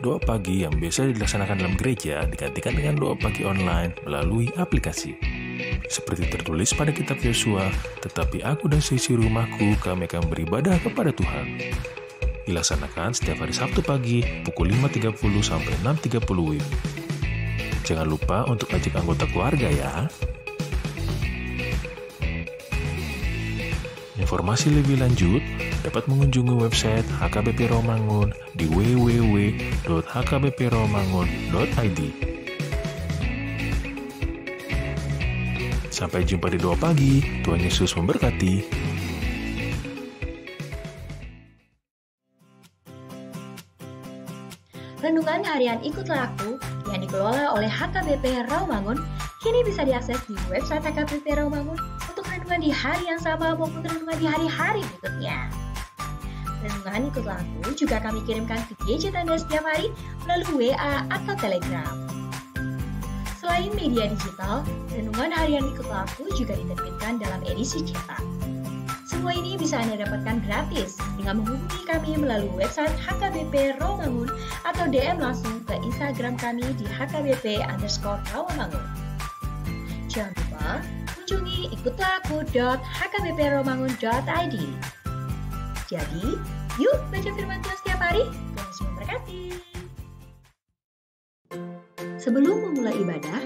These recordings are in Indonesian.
Doa pagi yang biasa dilaksanakan dalam gereja digantikan dengan doa pagi online melalui aplikasi. Seperti tertulis pada kitab Yosua, tetapi aku dan seisi rumahku kami akan beribadah kepada Tuhan. Dilaksanakan setiap hari Sabtu pagi pukul 5.30 sampai 6.30 WIB. Jangan lupa untuk ajak anggota keluarga ya. Informasi lebih lanjut dapat mengunjungi website HKBP Rawamangun di www.hkbprawamangun.id. Sampai jumpa di doa pagi. Tuhan Yesus memberkati. Renungan harian Ikutlah Aku yang dikelola oleh HKBP Rawamangun kini bisa diakses di website HKBP Rawamangun untuk renungan di hari yang sama maupun renungan di hari-hari berikutnya. Renungan Ikutlah Aku juga kami kirimkan ke gadget Anda setiap hari melalui WA atau Telegram. Selain media digital, renungan harian Ikutlah Aku juga diterbitkan dalam edisi cetak. Semua ini bisa Anda dapatkan gratis dengan menghubungi kami melalui website HKBP Rawamangun atau DM langsung ke Instagram kami di hkbp_rawamangun. Jangan lupa kunjungi ikutlahku.hkbprawamangun.id. Jadi, yuk baca firman Tuhan setiap hari. Tuhan Yesus memberkati. Sebelum memulai ibadah,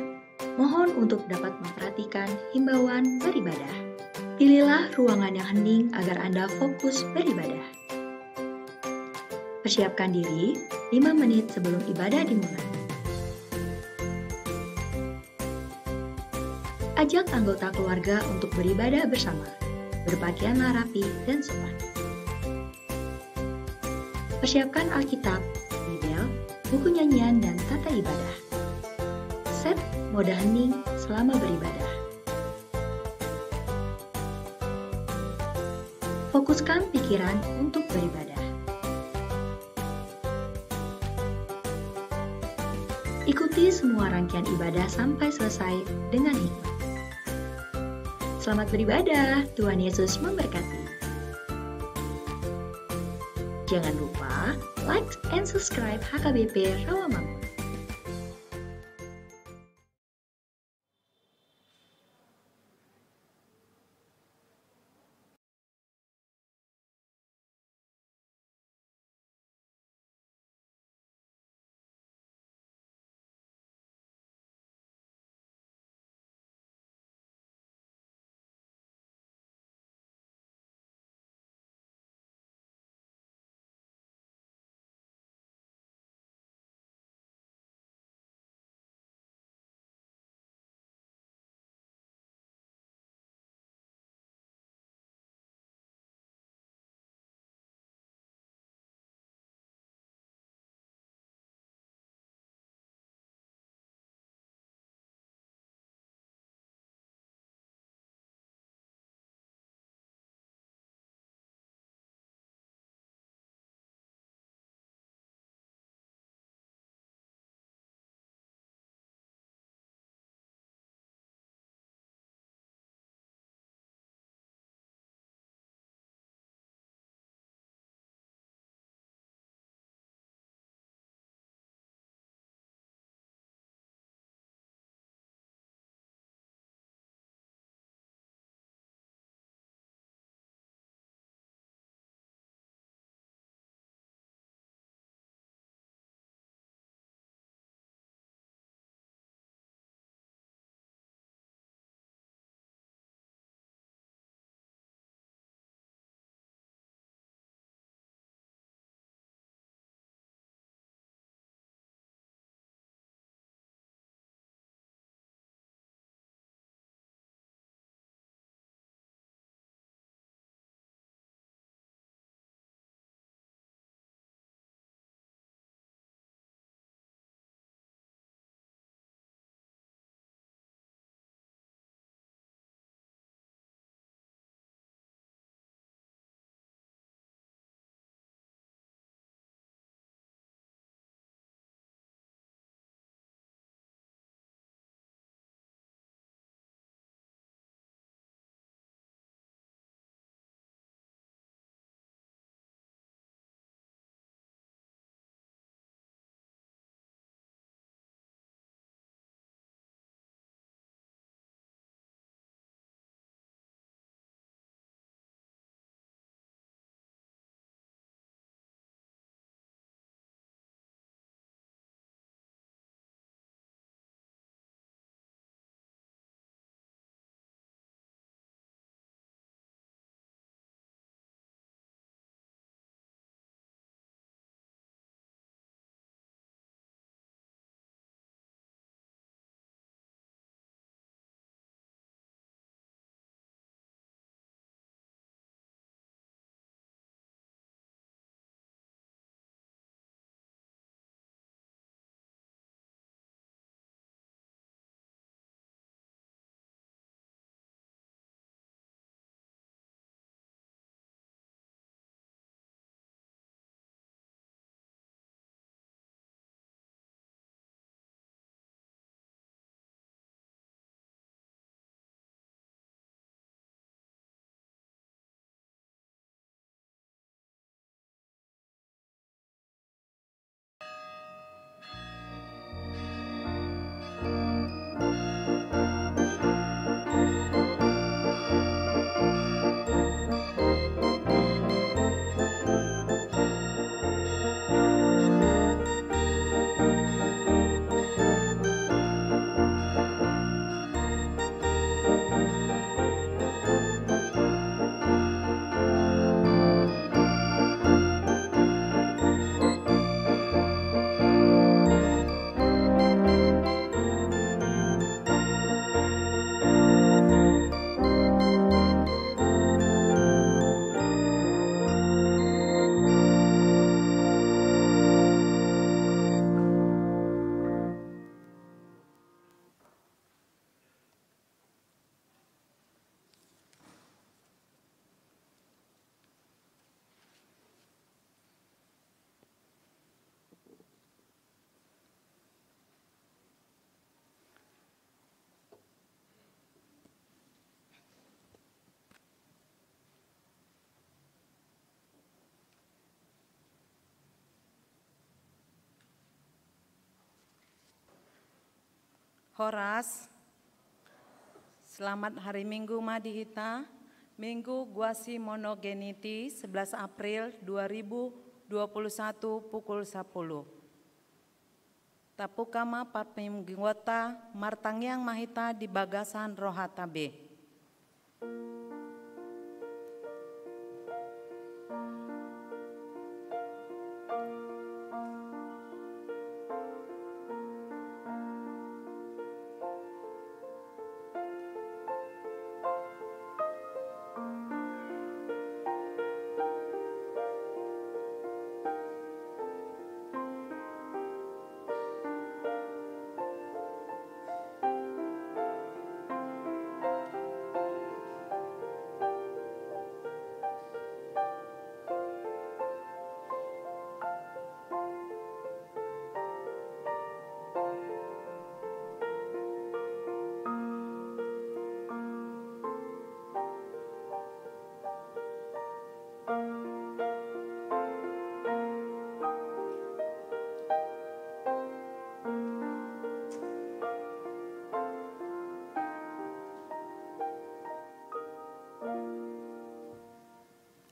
mohon untuk dapat memperhatikan himbauan beribadah. Pilihlah ruangan yang hening agar Anda fokus beribadah. Persiapkan diri 5 menit sebelum ibadah dimulai. Ajak anggota keluarga untuk beribadah bersama. Berpakaianlah rapi dan sopan. Persiapkan Alkitab, Bibel, buku nyanyian, dan tata ibadah. Set mode hening selama beribadah. Fokuskan pikiran untuk beribadah. Ikuti semua rangkaian ibadah sampai selesai dengan hikmat. Selamat beribadah, Tuhan Yesus memberkati. Jangan lupa like and subscribe HKBP Rawamangun. Horas, selamat hari Minggu Madihita, Minggu Guasi Monogeniti 11 April 2021 pukul 10. Tapukama Patmimginggota Martangyang Mahita di Bagasan Rohatabe.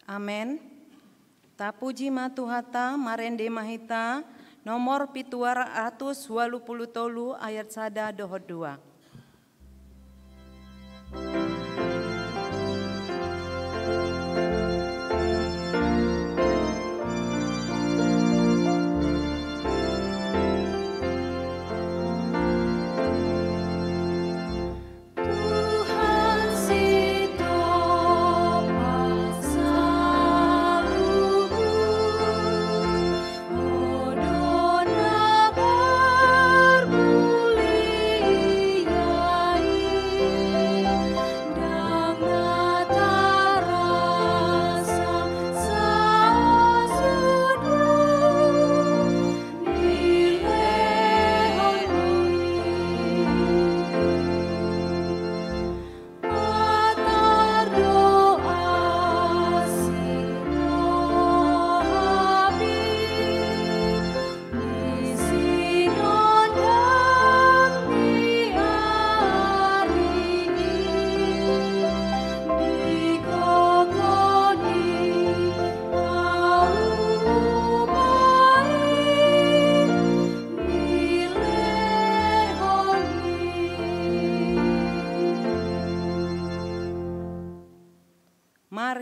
Amen. Tapuji matuhata marende mahita nomor pituara 180 ayat 1 dohot 2.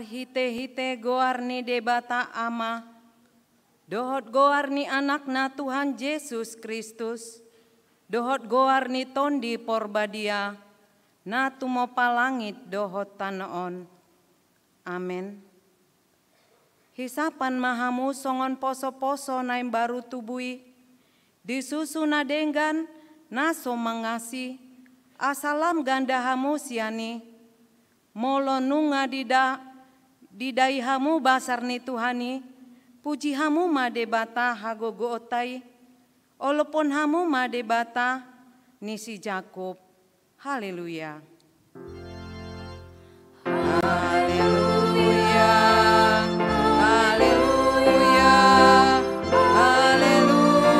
Hite-hite goarni debata ama, dohot goarni anakna Tuhan Yesus Kristus, dohot goarni tondi porbadia, na tumo palangit dohot tanaon. Amen. Hisapan mahamu songon poso-poso naim baru tubui, disusu nadenggan naso mangasi, asalam gandahamu siani, molo nunga didai hamu basar ni Tuhani, puji hamu madebata hagogo otai, olopon hamu madebata nisi Jakob. Haleluya. Haleluya. Haleluya. Haleluya.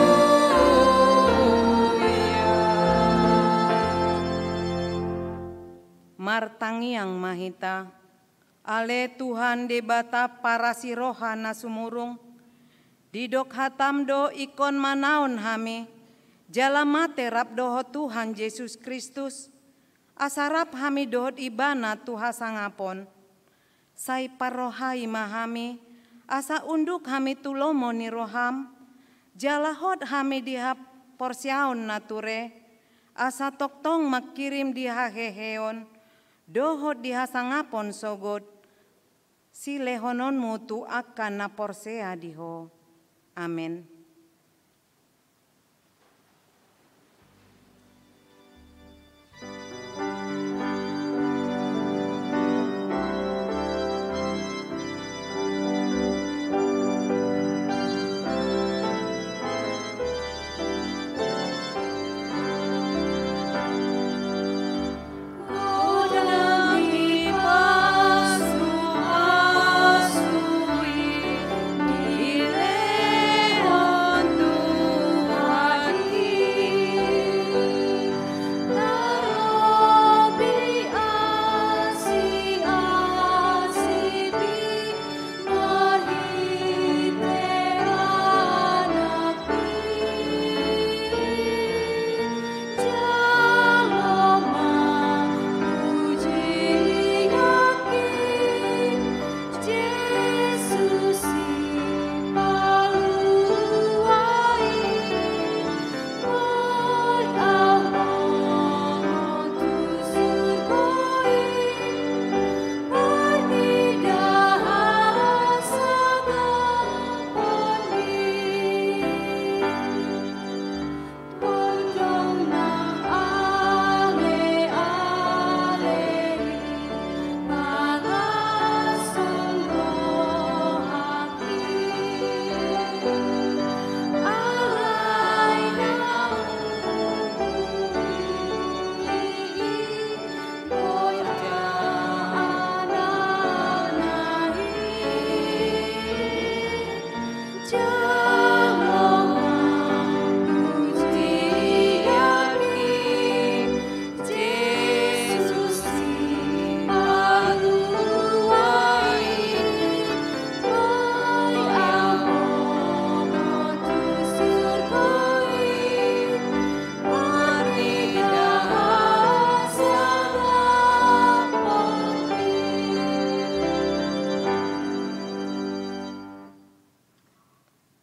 Martangyang mahita, ale Tuhan debata para siroha nasumurung, didok hatamdo ikon manaon hami, jalamate rap doho Tuhan Yesus Kristus, asarap hami dohot ibana Tuha sangapon, sai parohai mahami, asa unduk hami tulomo ni roham, jalahot hami dihap porsiaon nature, asa toktong makirim dihaheheon, dohot dihasangapon sogot, si lehonon mutu akan na porsea diho. Amen. Oh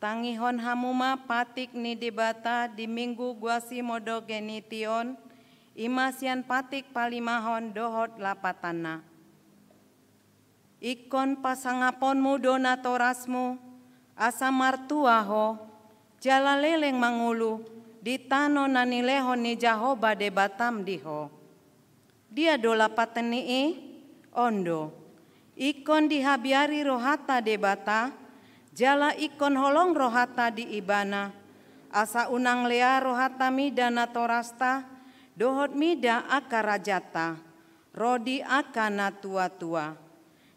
Tangihon hamuma patik ni debata di minggu guasi modo genition, imasian patik palimahon dohot lapatana. Ikon pasangaponmu donatorasmu, asa martuaho, jala leleng mangulu, ditano nanilehon ni Jahoba debatam diho. Dia dola pateni ondo, ikon dihabiari rohata debata, jala ikon holong rohata di ibana, asa unang lea rohata mida natorasta, dohot mida akarajata, rodi akana tua-tua.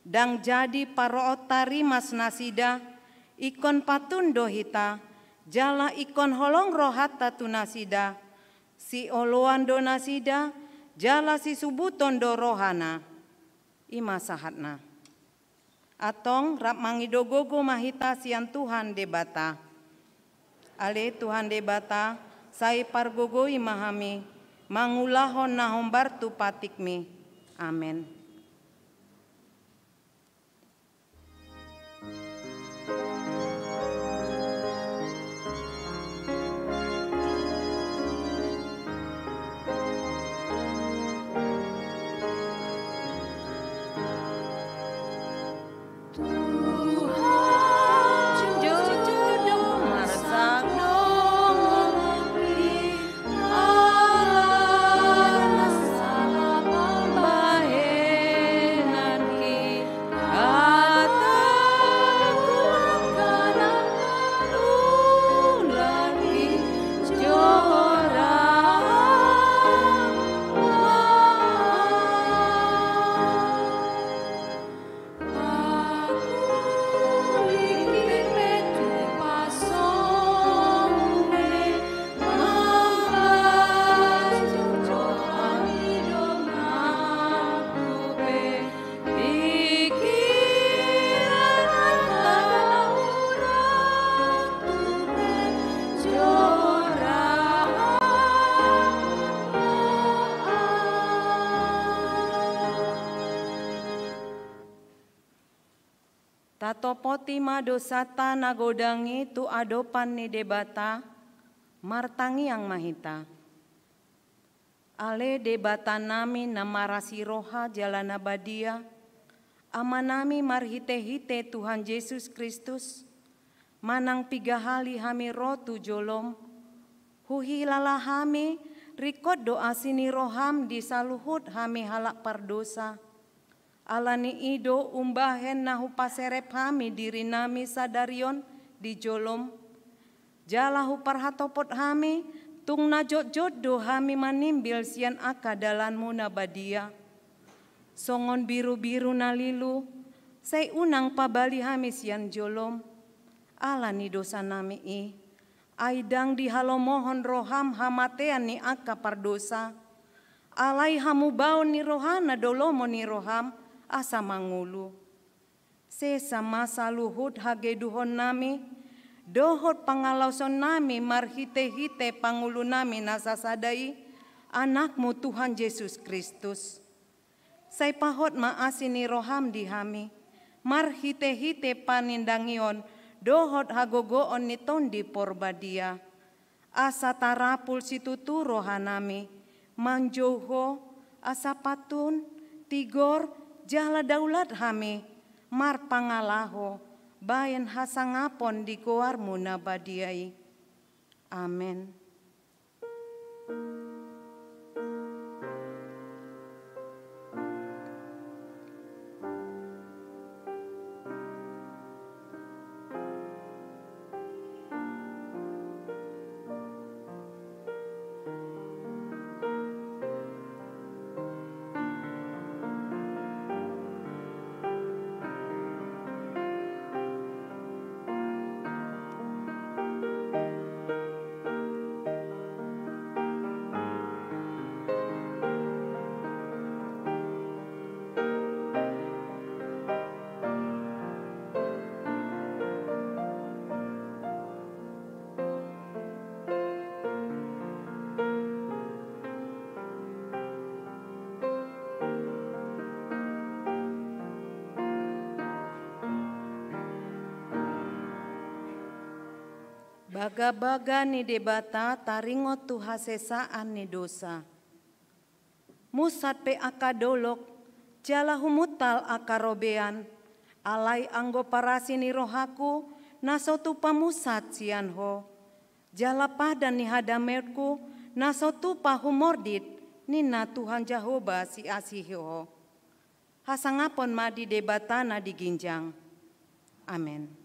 Dang jadi parootari mas nasida, ikon patundo hita, jala ikon holong rohata tunasida, si oloan do nasida, jala si subuton do rohana, ima sahatna. Atong rap mangidogogo mahita sian Tuhan debata. Ale Tuhan debata, sai pargogo imahami, mangulahon nahombar tu patikmi. Amen. Tatopoti madosata nagodangi tu adopan ni debata, martangi yang mahita. Ale debata nami namarasi roha jalana badia, amanami marhite-hite Tuhan Yesus Kristus, manang pigahali hami rotu jolom, huhi lalahami rikot doa sini roham di saluhut hami halak pardosa, alani ido umbahen nahu paserep hami diri nami sadarion di jolom, jalahu parhatopot hami tung najot jodoh hami manimbil sian akadalanmu nabadia, songon biru-biru nalilu, say unang pabali hami sian jolom, alani dosa nami aidang dihalomohon roham hamatean ni aka pardosa, alai hamu baon ni rohana dolomo ni roham, asa mangulu. Sesa masa luhut hageduhon nami, dohot pangalauson nami marhite-hite pangulu nami nasasadai, anakmu Tuhan Yesus Kristus. Say pahot maasini roham di hami, marhite-hite panindangion, dohot hagogoon niton di porbadia. Asa tarapul situtu rohanami, manjoho, asa patun, tigor, jala daulat hami, mar pangalaho, bayan hasangapon di goarmu nabadiai. Amen. Baga-baga ni debata taringot tu hasesaan ni dosa. Musat pe akadolok, jala humutal akarobean, alai anggo parasi ni rohaku, nasotu pamusat sianho. Jala padan ni hadamerku, nasotu pahumordit, nina Tuhan Jehovah si asiho. Hasangapon madi debatana diginjang. Amin.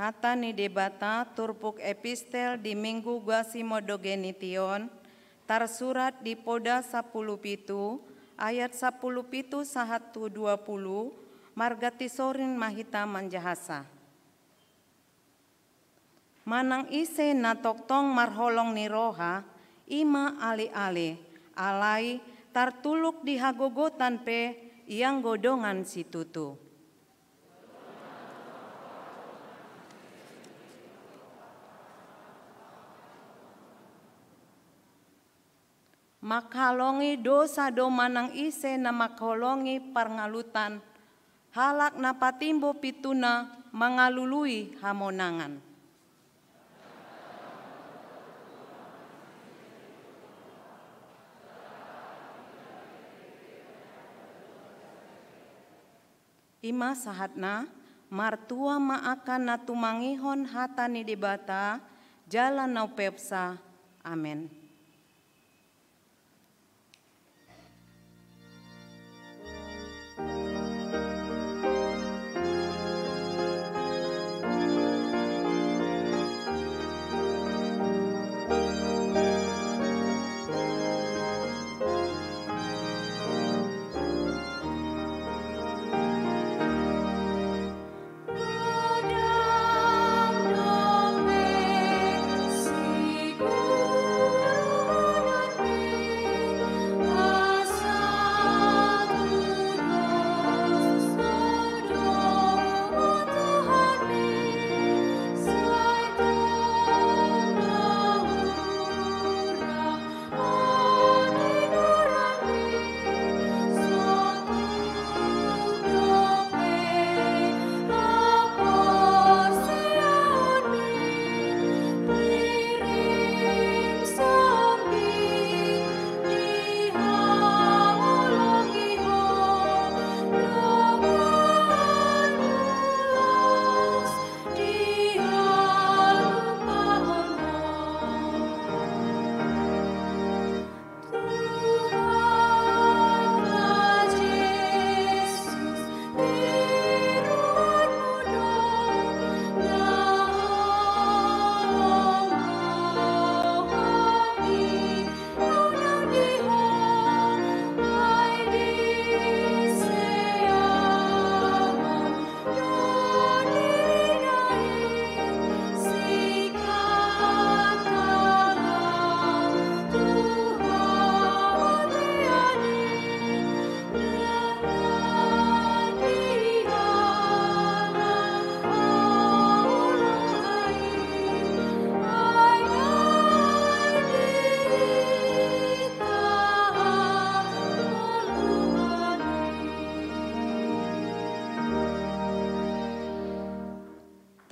Hata ni debata turpuk epistel di minggu Guasimodogenition tersurat di Poda 10 ayat 10 sahat 20 margatisorin mahita manjahasa. Manang ise natoktong marholong ni roha ima ale-ale alai tartuluk di hagogotan pe yang godongan si tutu. Makhalongi dosa do manang ise na makholongi parngalutan, halak na patimbo pituna mangalului hamonangan. Ima sahatna, martua maakan natumangihon hata ni debata, jalan nau pepsa. Amin.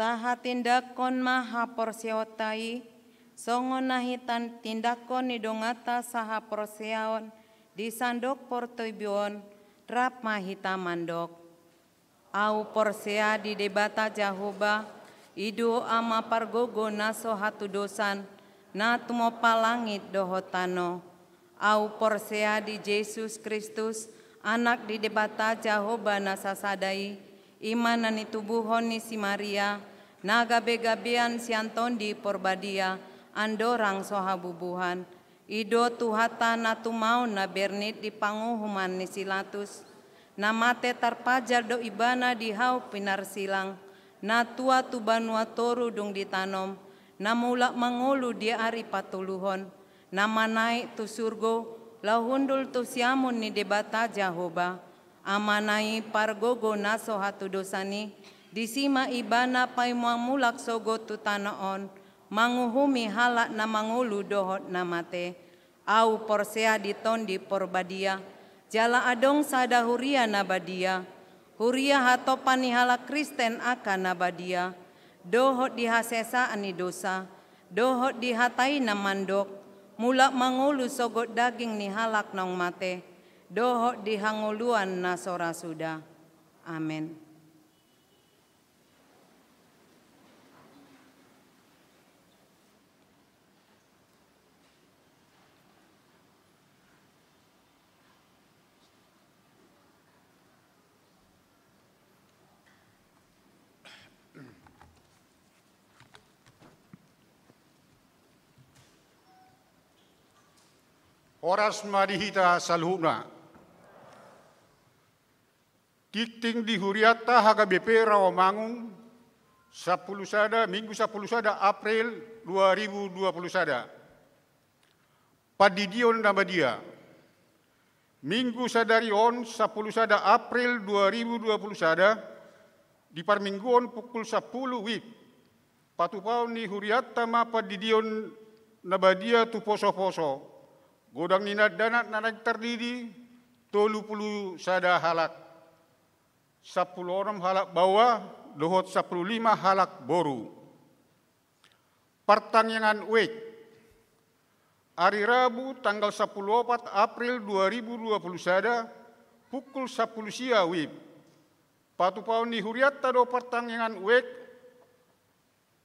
Taha tindakon maha porsiotai, songon nahitan tindakon nidongata saha porseaon, di sandok portoibion, rap mahita mandok. Au porsea di debata Jahoba, idu ama pargogo naso hatu dosan, na tumo palangit dohotano. Au porsea di Yesus Kristus, anak di debata Jahoba nasasadai, iman nani tubuhon ni si Maria, na gabe-gabean si Antondi porbadia, andorang sohabubuhan, ido tuhata na tumau na bernit di panguhuman ni silatus, na mate tarpajar do ibana di hau pinarsilang, na tua tu banua toru dung ditanom, na mulak mangulu dia ari patuluhon, na manai tu surgo, lahundul tu siamun ni debata Jahoba, amanai pargogo naso hatu dosani, disima ibana pai mulak sogo tu tanaon, manguhumi halak na mangulu dohot na mate, au porsea ditondi porbadia, jala adong sada huria nabadia, huria hatopani halak Kristen akan nabadia, dohot dihasesa ani dosa, dohot dihatai na mandok, mulak mangulu sogot daging ni halak nong mate, dohot dihanguluan na sora suda. Amin. Oras marihita salhuna. Tikting di Huriata HKBP Rawamangun 10 sada Minggu 10 sada April 2020 sada. Padidion Nabadia. Minggu sadarion 10 sada April 2020 sada di Parmingguon pukul 10 WIB. Patupau ni Huriata ma padidion Nabadia tu poso-poso. Godang nina danat nanak terdiri 30 sada halak, 10 orang halak bawah, dohot 15 halak boru. Pertanyaan wek, hari Rabu tanggal 14 April 2020 sada, pukul 10 sia wib. Patupau ni Huriata do pertanyaan wek,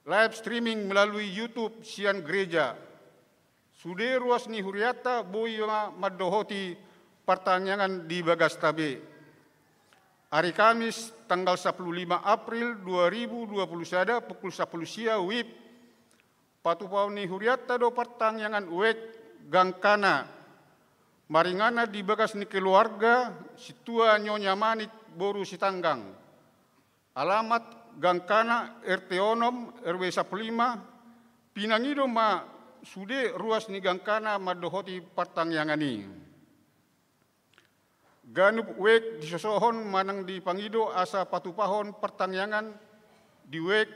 live streaming melalui YouTube Sian Gereja. Sudah ruas ni Huriata boi madohoti pertanyaan di Bagas Tabe. Hari Kamis tanggal 15 April 2020 sada pukul 10 sia WIB. Patupau ni Huriata do pertanyaan wek gangkana. Maringana di Bagas ni keluarga situa Nyonya Manik boru sitanggang. Alamat gangkana RT Onom RW 15 Pinangido ma sude ruas ni gangkana madohoti pertanyaan ini. Ganup wek disosohon manang di pangido asa patupahon pertanyaan di wek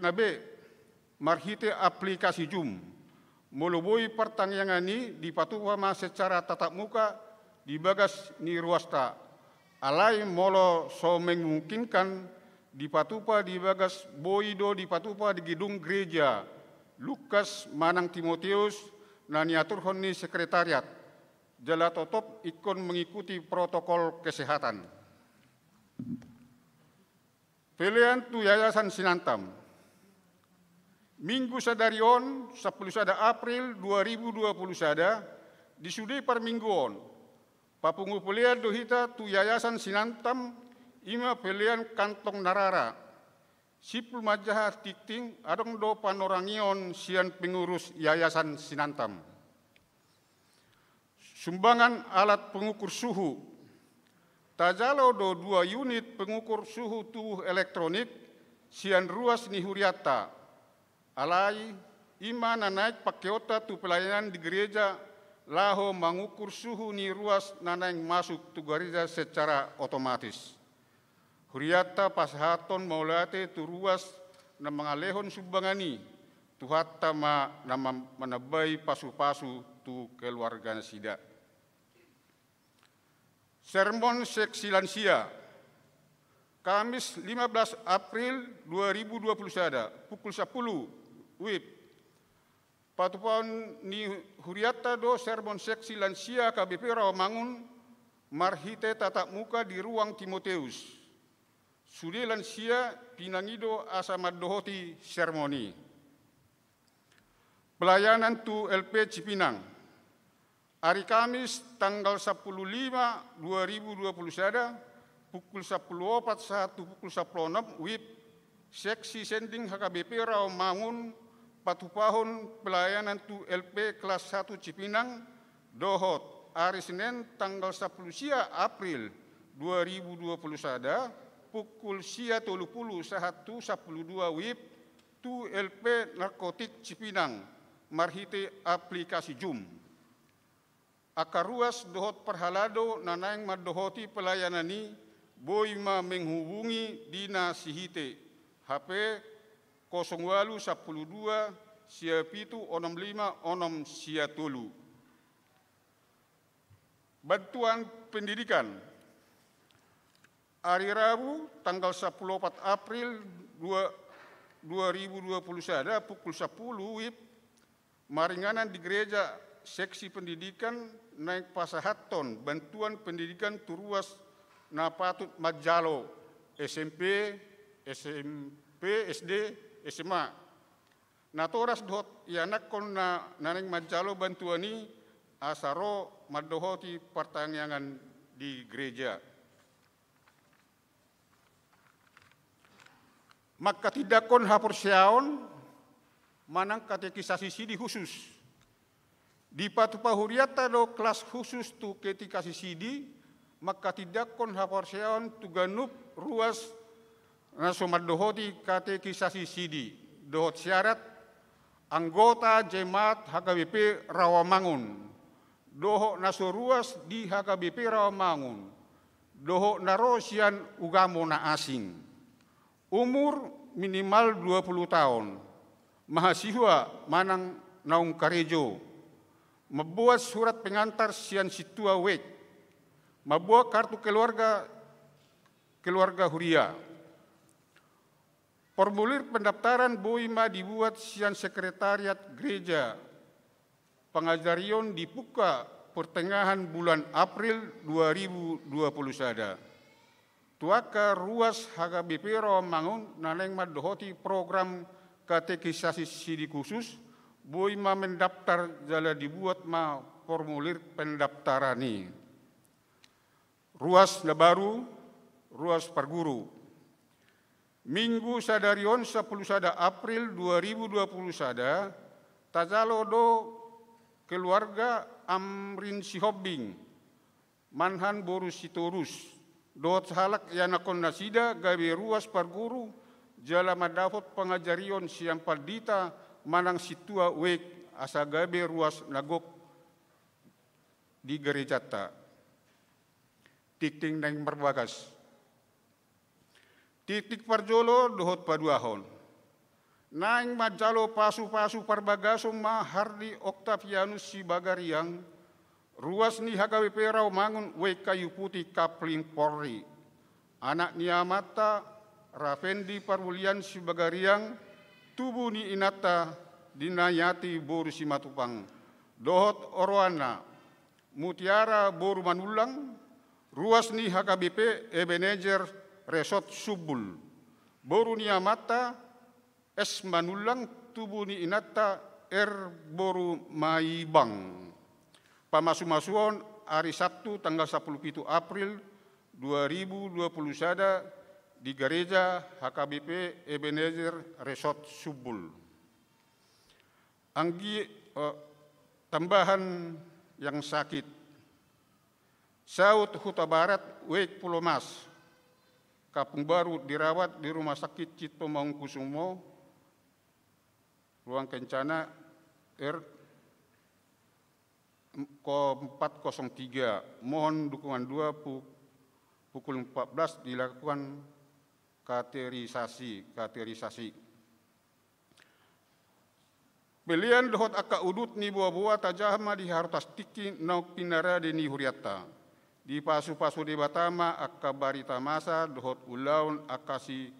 nabe marhite aplikasi Zoom. Moloboi pertanyaan ini dipatupama secara tatap muka di Bagas ni ruasta. Alai molo so memungkinkan dipatupa di Bagas boido dipatupa di gedung gereja Lukas Manang Timotius naniaturhon ni sekretariat. Jala totop ikon mengikuti protokol kesehatan. Pilihan tu Yayasan Sinantam. Minggu sadarion 10 sada April 2020 sada disudi Parmingguon. Papungu pilihan dohita tu Yayasan Sinantam ima pilihan kantong narara. Sipul majaha tikting adong do panorangion sian pengurus Yayasan Sinantam. Sumbangan alat pengukur suhu. Tajalo do 2 unit pengukur suhu tubuh elektronik sian ruas ni Huriata. Alai ima naik pakeota tu pelayanan di gereja laho mengukur suhu ni ruas nanaing masuk tu gereja secara otomatis. Huriata pashaton maulate tu ruas na mengalehon sumbangani tuhatta ma nama menabai pasu-pasu tu keluarga sida. Sermon seksi lansia Kamis 15 April 2020 sada pukul 10 WIB. Patupon ni Huriata do sermon seksi lansia KBP Rawamangun marhite tatap muka di ruang Timotius. Sudelan sia pinangido asa maddohoti seremoni. Pelayanan tu LP Cipinang. Hari Kamis tanggal 10/5/2020 sada pukul 10.41 pukul 10.06 WIB seksi sending HKBP Rawamangun patupahon pelayanan tu LP kelas 1 Cipinang dohot hari Senin tanggal 10 sia April 2020 sada pukul sia 30 sahatu 12 WIB tu LP narkotik Cipinang marhite aplikasi Zoom. Akar ruas dohot perhalado nanaing madohoti pelayanani boima menghubungi dina sihite HP 08 12 sia pitu 65 onom sia tulu. Bantuan pendidikan. Hari Rabu tanggal 14 April 2020 sada pukul 10 WIB maringanan di gereja seksi pendidikan naik pasahaton bantuan pendidikan turuas na patut majalo SMP, SD, SMA. Natoras dot yanak kon na naning majalo bantuani asaro madohoti pertanyaan di gereja. Maka tidak kon hapor siaon manang katekisasi sidi khusus. Di patupahuriata do kelas khusus tu ketikasi sidi maka tidak kon hapor siaon tu ganup ruas nasomat dohoti katekisasi sidi dohot syarat anggota jemaat HKBP Rawamangun dohok naso ruas di HKBP Rawamangun dohok narosian ugamo na asing umur minimal 20 tahun mahasiswa manang naung karejo membuat surat pengantar sian situa wek membuat kartu keluarga huria. Formulir pendaftaran boima dibuat sian sekretariat gereja. Pengajarion dibuka pertengahan bulan April 2020 sada. Tuaka ruas HKBP Rawamangun naneng madohoti program katekisasi sidi khusus boima mendaftar jala dibuat ma formulir pendaftarani. Ruas baru, ruas perguru. Minggu sadarion 10 sada April 2020 sada, tajalo do keluarga Amrin Sihobing, manhan boru sitorus, dot halak yanakon nasida gawe ruas perguru, jala madafot pengajarion siang paldita manang situa wek asagabe ruas nagok di gerejata. Tikting nang merbagas. Titik parjolo dohot paduahon. Naing majalo pasu-pasu parbagaso mahardi Octavianus si Bagariang ruas ni HKBP Rawamangun wek kayu putih kapling Polri. Anak niamata Raffendi Parwulian si Bagariang tubuh ni inata dinayati boru si matupang dohot oroana mutiara boru manulang ruas ni HKBP Ebenezer Resort Subul boru ni amata es manulang tubuh ni inata boru maibang pamasu-masuon hari Sabtu tanggal 17 April 2020 sada di gereja HKBP Ebenezer Resort Subul. Tambahan yang sakit. Saud Huta Barat, Wek Pulau Mas, Kapung Baru dirawat di Rumah Sakit Cipto Mangunkusumo, ruang kencana R403. Mohon dukungan 2 pukul 14 dilakukan katerisasi. Pilihan dohot aka udut ni buah-buah tajahma di hartas tiki nauk pinara de ni huriata. Di pasu-pasu de batama aka barita masa dohot ulaun akasi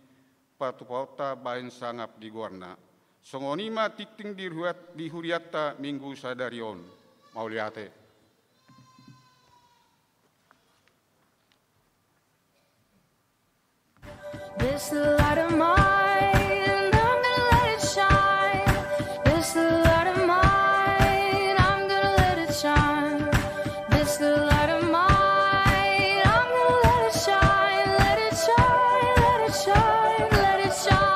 patupauta bain sangap di gorna. Songonima tikting di huriata minggu sadarion. Mauliate. This light of mine, I'm gonna let it shine. This light of mine, I'm gonna let it shine. This light of mine, I'm gonna let it shine. Let it shine, let it shine, let it shine.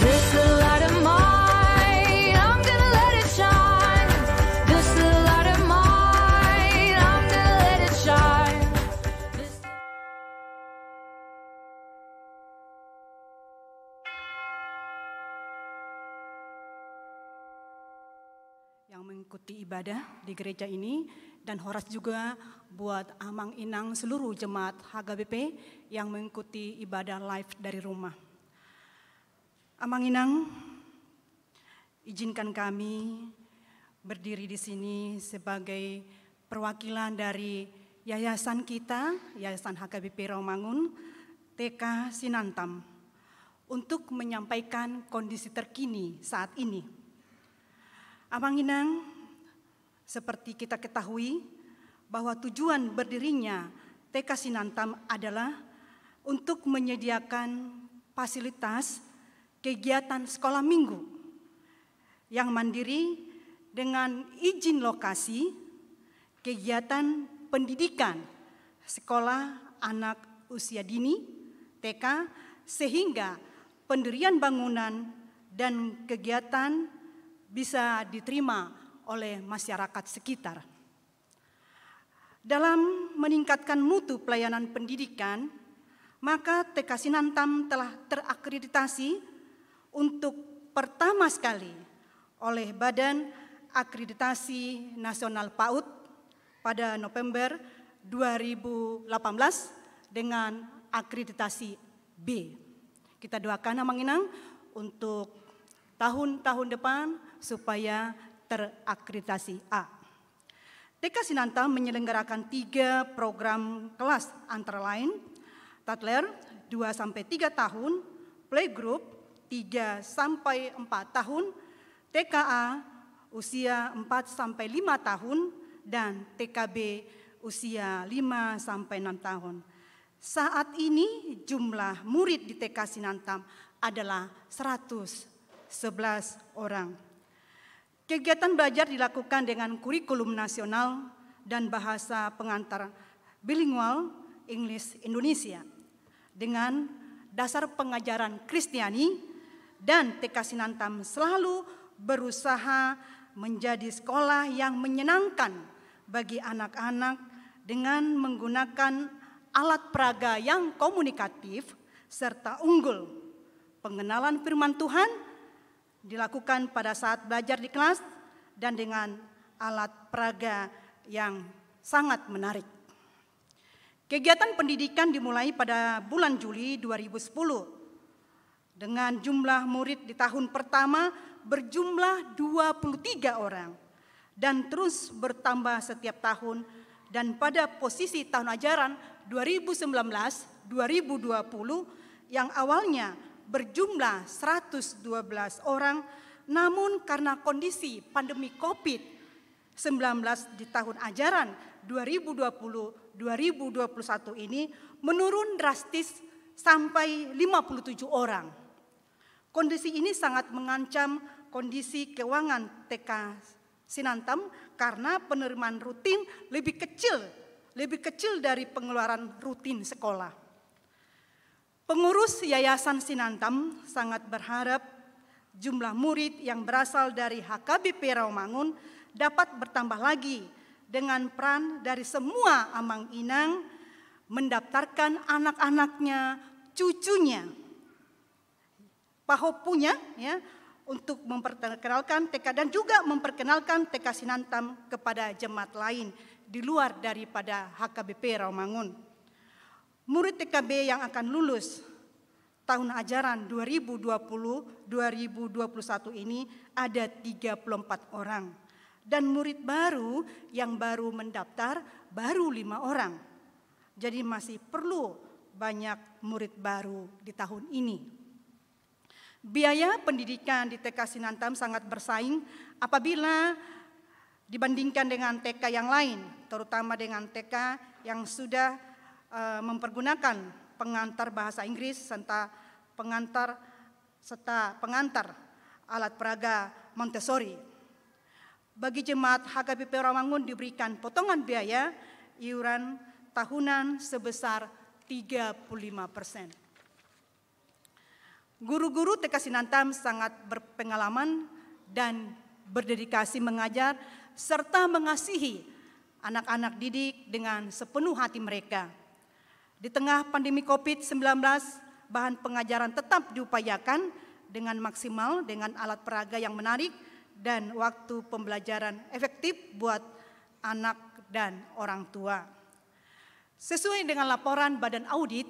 This light of mine, I'm gonna let it shine. This light of mine, I'm gonna let it shine. This yang mengikuti ibadah di gereja ini, dan Horas juga buat Amang Inang seluruh jemaat HKBP yang mengikuti ibadah live dari rumah. Amang Inang, izinkan kami berdiri di sini sebagai perwakilan dari yayasan kita, Yayasan HKBP Rawamangun, TK Sinantam, untuk menyampaikan kondisi terkini saat ini. Amang Inang, seperti kita ketahui bahwa tujuan berdirinya TK Sinantam adalah untuk menyediakan fasilitas kegiatan sekolah minggu yang mandiri dengan izin lokasi, kegiatan pendidikan sekolah anak usia dini TK, sehingga pendirian bangunan dan kegiatan bisa diterima oleh masyarakat sekitar. Dalam meningkatkan mutu pelayanan pendidikan, maka TK Sinantam telah terakreditasi untuk pertama sekali oleh Badan Akreditasi Nasional PAUD pada November 2018 dengan akreditasi B. Kita doakan Amang Inang untuk tahun-tahun depan supaya terakreditasi A. TK Sinantam menyelenggarakan 3 program kelas antara lain Toddler 2-3 tahun, Playgroup 3-4 tahun, TKA usia 4-5 tahun, dan TKB usia 5-6 tahun. Saat ini jumlah murid di TK Sinantam adalah 111 orang. Kegiatan belajar dilakukan dengan kurikulum nasional dan bahasa pengantar bilingual Inggris Indonesia dengan dasar pengajaran Kristiani, dan TK Sinantam selalu berusaha menjadi sekolah yang menyenangkan bagi anak-anak dengan menggunakan alat peraga yang komunikatif serta unggul. Pengenalan firman Tuhan dilakukan pada saat belajar di kelas dan dengan alat peraga yang sangat menarik. Kegiatan pendidikan dimulai pada bulan Juli 2010 dengan jumlah murid di tahun pertama berjumlah 23 orang dan terus bertambah setiap tahun, dan pada posisi tahun ajaran 2019-2020 yang awalnya berjumlah 112 orang, namun karena kondisi pandemi COVID-19 di tahun ajaran 2020-2021 ini menurun drastis sampai 57 orang. Kondisi ini sangat mengancam kondisi keuangan TK Sinantam karena penerimaan rutin lebih kecil dari pengeluaran rutin sekolah. Pengurus Yayasan Sinantam sangat berharap jumlah murid yang berasal dari HKBP Rawamangun dapat bertambah lagi dengan peran dari semua Amang Inang mendaftarkan anak-anaknya, cucunya, pahopunya ya, untuk memperkenalkan TK dan juga memperkenalkan TK Sinantam kepada jemaat lain di luar daripada HKBP Rawamangun. Murid TKB yang akan lulus tahun ajaran 2020-2021 ini ada 34 orang. Dan murid baru yang baru mendaftar baru 5 orang. Jadi masih perlu banyak murid baru di tahun ini. Biaya pendidikan di TK Sinantam sangat bersaing apabila dibandingkan dengan TK yang lain, terutama dengan TK yang sudah mempergunakan pengantar bahasa Inggris serta pengantar alat peraga Montessori. Bagi jemaat HKBP Rawamangun diberikan potongan biaya iuran tahunan sebesar 35%. Guru-guru TK Sinantam sangat berpengalaman dan berdedikasi mengajar serta mengasihi anak-anak didik dengan sepenuh hati mereka. Di tengah pandemi COVID-19, bahan pengajaran tetap diupayakan dengan maksimal dengan alat peraga yang menarik dan waktu pembelajaran efektif buat anak dan orang tua. Sesuai dengan laporan Badan Audit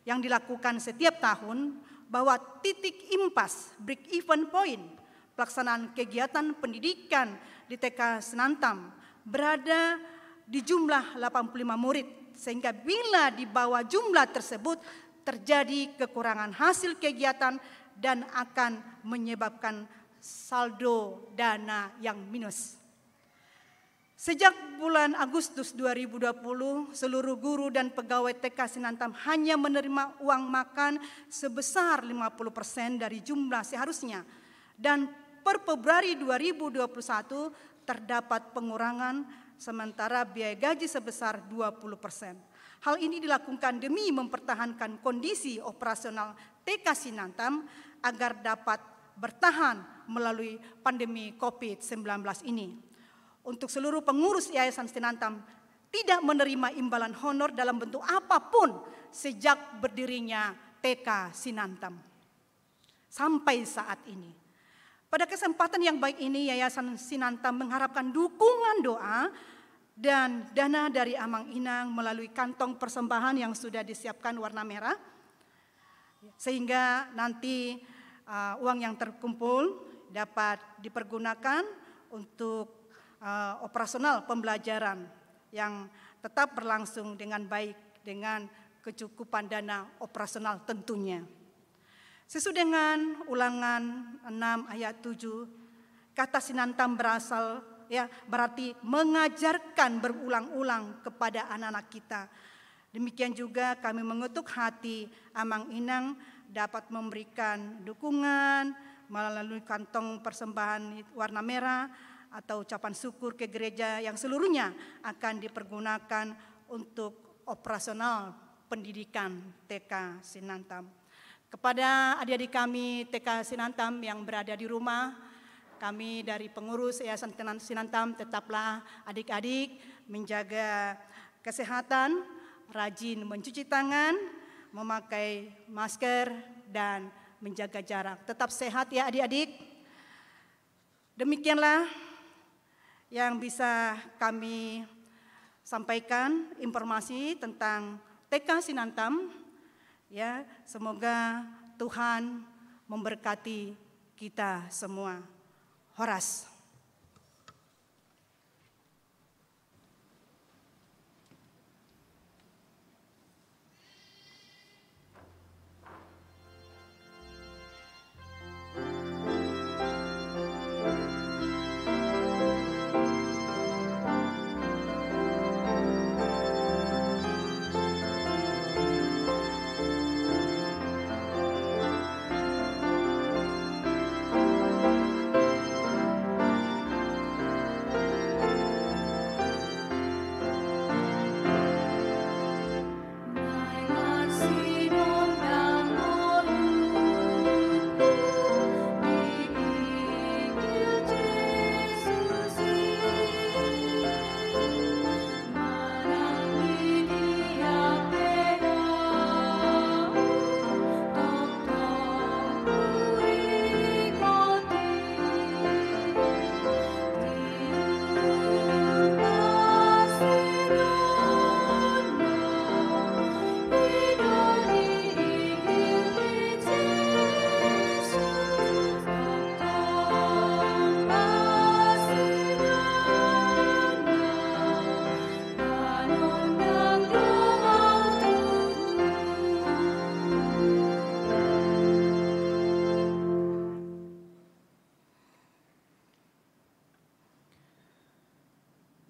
yang dilakukan setiap tahun bahwa titik impas break-even point pelaksanaan kegiatan pendidikan di TK Sinantam berada di jumlah 85 murid, sehingga bila di bawah jumlah tersebut terjadi kekurangan hasil kegiatan dan akan menyebabkan saldo dana yang minus. Sejak bulan Agustus 2020, seluruh guru dan pegawai TK Sinantam hanya menerima uang makan sebesar 50% dari jumlah seharusnya. Dan per Februari 2021 terdapat pengurangan sementara biaya gaji sebesar 20%. Hal ini dilakukan demi mempertahankan kondisi operasional TK Sinantam agar dapat bertahan melalui pandemi COVID-19 ini. Untuk seluruh pengurus Yayasan Sinantam tidak menerima imbalan honor dalam bentuk apapun sejak berdirinya TK Sinantam sampai saat ini. Pada kesempatan yang baik ini, Yayasan Sinantam mengharapkan dukungan doa dan dana dari Amang Inang melalui kantong persembahan yang sudah disiapkan warna merah, sehingga nanti uang yang terkumpul dapat dipergunakan untuk operasional pembelajaran yang tetap berlangsung dengan baik dengan kecukupan dana operasional tentunya. Sesuai dengan ulangan 6 ayat 7, kata Sinantam berasal berarti mengajarkan berulang-ulang kepada anak-anak kita. Demikian juga kami mengutuk hati Amang Inang dapat memberikan dukungan melalui kantong persembahan warna merah atau ucapan syukur ke gereja yang seluruhnya akan dipergunakan untuk operasional pendidikan TK Sinantam. Kepada adik-adik kami TK Sinantam yang berada di rumah, kami dari pengurus Yayasan Sinantam tetaplah adik-adik menjaga kesehatan, rajin mencuci tangan, memakai masker, dan menjaga jarak. Tetap sehat ya adik-adik. Demikianlah yang bisa kami sampaikan informasi tentang TK Sinantam. Ya, semoga Tuhan memberkati kita semua. Horas.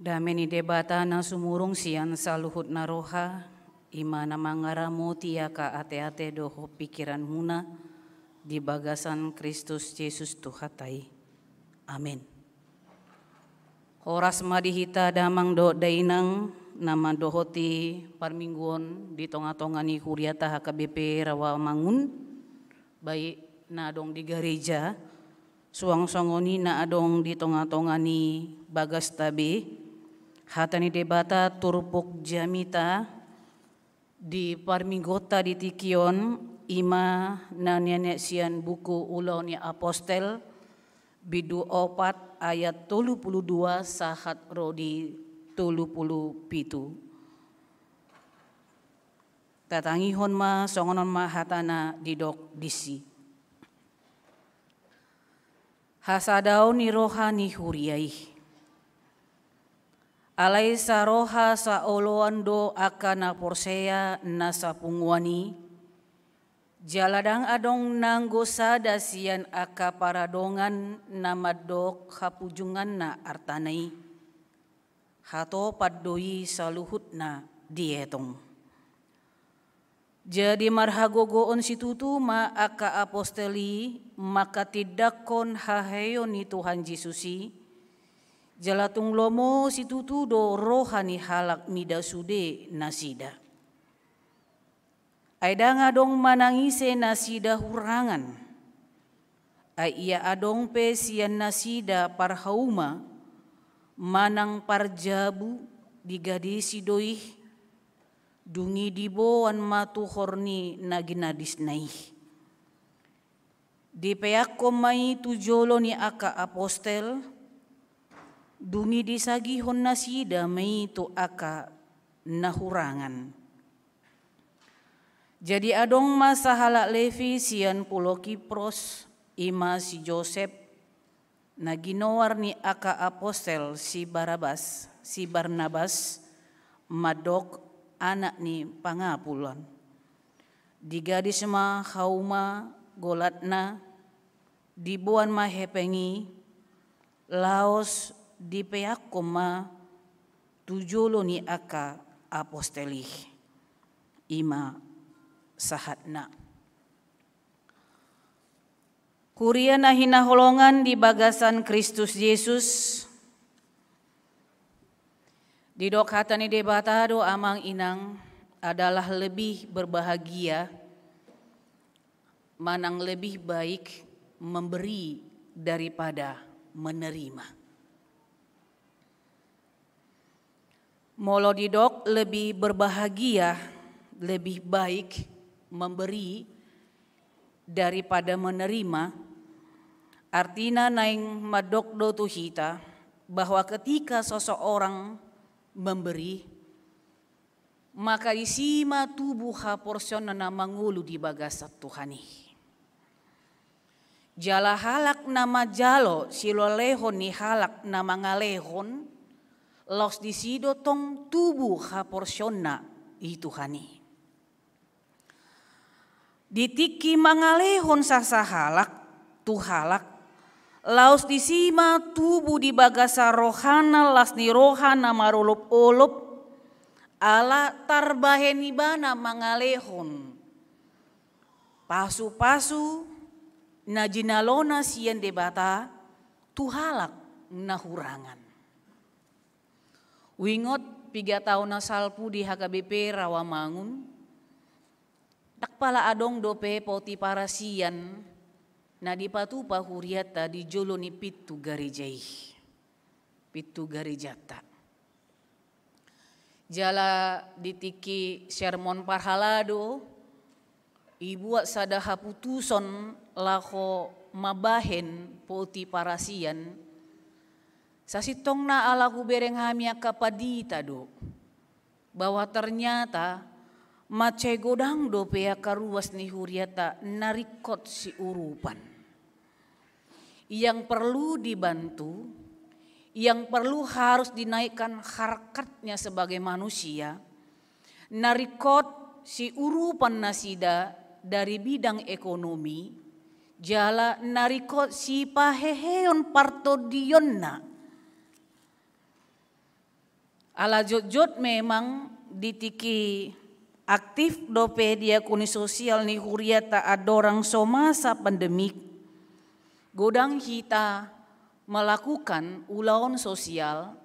Dameni debatana sumurung sian saluhut naroha, imana mangaramu tiaka ate-ate doho pikiran huna, di bagasan Kristus Yesus Tuhatai. Amin. Horas madihita damang do dainang, nama dohoti parmingguon di tonga-tongani huriata HKBP Rawamangun, baik na adong di gereja, suang songoni na adong di tonga-tongani bagas tabe, hatani debata turpuk jamita di parminggota di tikion ima na nenek sian buku ulau ni apostel bidu 4 ayat 32 sahat rodi 37. Tatangihon ma songonon ma hatana didok disi. Hasadao ni rohani huriai. Alai sa roha sa oloando akana porsea nasa pungwani. Jaladang adong nanggo sada sian aka paradongan namadok hapujungan na artanai. Hato paddoi saluhut na dietong. Jadi marhagogoon situtu ma aka aposteli maka tidakon haheyon ni Tuhan Yesusi. Jalatung lomo situtu do rohani halak midasude nasida. Aida ngadong manangise nasida hurangan. Ay iya adong pe sian nasida parhauma manang parjabu digadisi doih dungi diboan matu horni naginadis naih. Di peako mai tujolo ni aka apostel dungi disagihon nasida mai tu aka nahurangan. Jadi adong masa halak Levi sian pulau Kipros ima si Joseph naginowar ni aka apostel si Barnabas madok anak ni pangapulan. Digadis ma hauma golatna dibuan ma hepengi laos dipeako ma tujolo ni aka aposteli ima sahatna. Kuria na hinaholongan di bagasan Kristus Yesus. Di dok hatani debatado amang inang adalah lebih berbahagia, manang lebih baik memberi daripada menerima. Molo di dok lebih berbahagia, lebih baik memberi daripada menerima, artinya naing madok do tuhita bahwa ketika seseorang memberi maka disima tubuh porsion na mangulu di bagasat Tuhani. Jala halak nama jalo silolehon ni halak nama ngalehon los disido tong tubuh porsion na Tuhani. Ditiki mangalehon sasa halak tu halak laos disima tubuh di bagasa rohana las ni rohana marulup-ulup ala tarbaheni bana mangalehon pasu-pasu na jinalona sian debata tu halak nahurangan. Wingot 3 tahun na salpu di HKBP Rawamangun takpala adong dope poti parasian na dipatu pahuriata di jolo ni pitu garejata. Jala ditiki sermon parhalado ibuat sada haputuson lako mabahen poti parasian sasitong na ala kubereng hamia kapadita do bahwa ternyata mace godang do pea karuas ni huriata narikot si urupan. Yang perlu dibantu, yang perlu harus dinaikkan harkatnya sebagai manusia, narikot si urupan nasida dari bidang ekonomi, jala narikot si paheheon partodionna. Ala jot-jot memang ditiki aktif dope diakoni sosial ni huriata adorang somasa pandemik. Godang kita melakukan ulaon sosial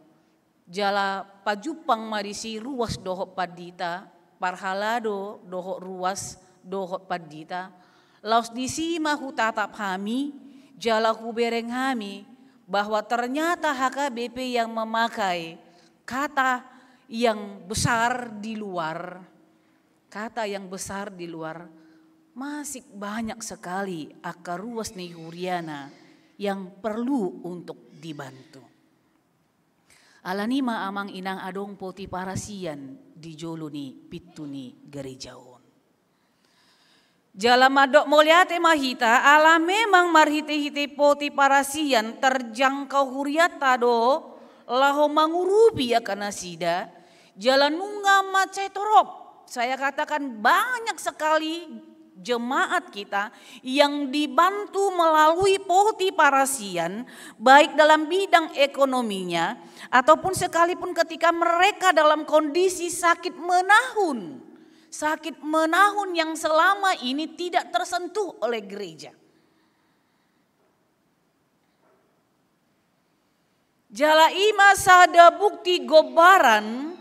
jala pajupang marisi ruas dohok padita, parhalado dohok ruas dohok padita. Laos disima hu tatap kami, jala hu bereng kami bahwa ternyata HKBP yang memakai kata yang besar di luar, kata yang besar di luar, masih banyak sekali akar ruas nih Huriana yang perlu untuk dibantu. Alanima amang inang adong poti parasian di joluni pituni gerejaon. Jala madok moliate mahita ala memang marhite-hite poti parasian terjangkau huriata do laho mangurubi akan nasida jalan nunga macetorop. Saya katakan banyak sekali jemaat kita yang dibantu melalui poti parasian baik dalam bidang ekonominya ataupun sekalipun ketika mereka dalam kondisi sakit menahun yang selama ini tidak tersentuh oleh gereja. Jala ima sada bukti gobaran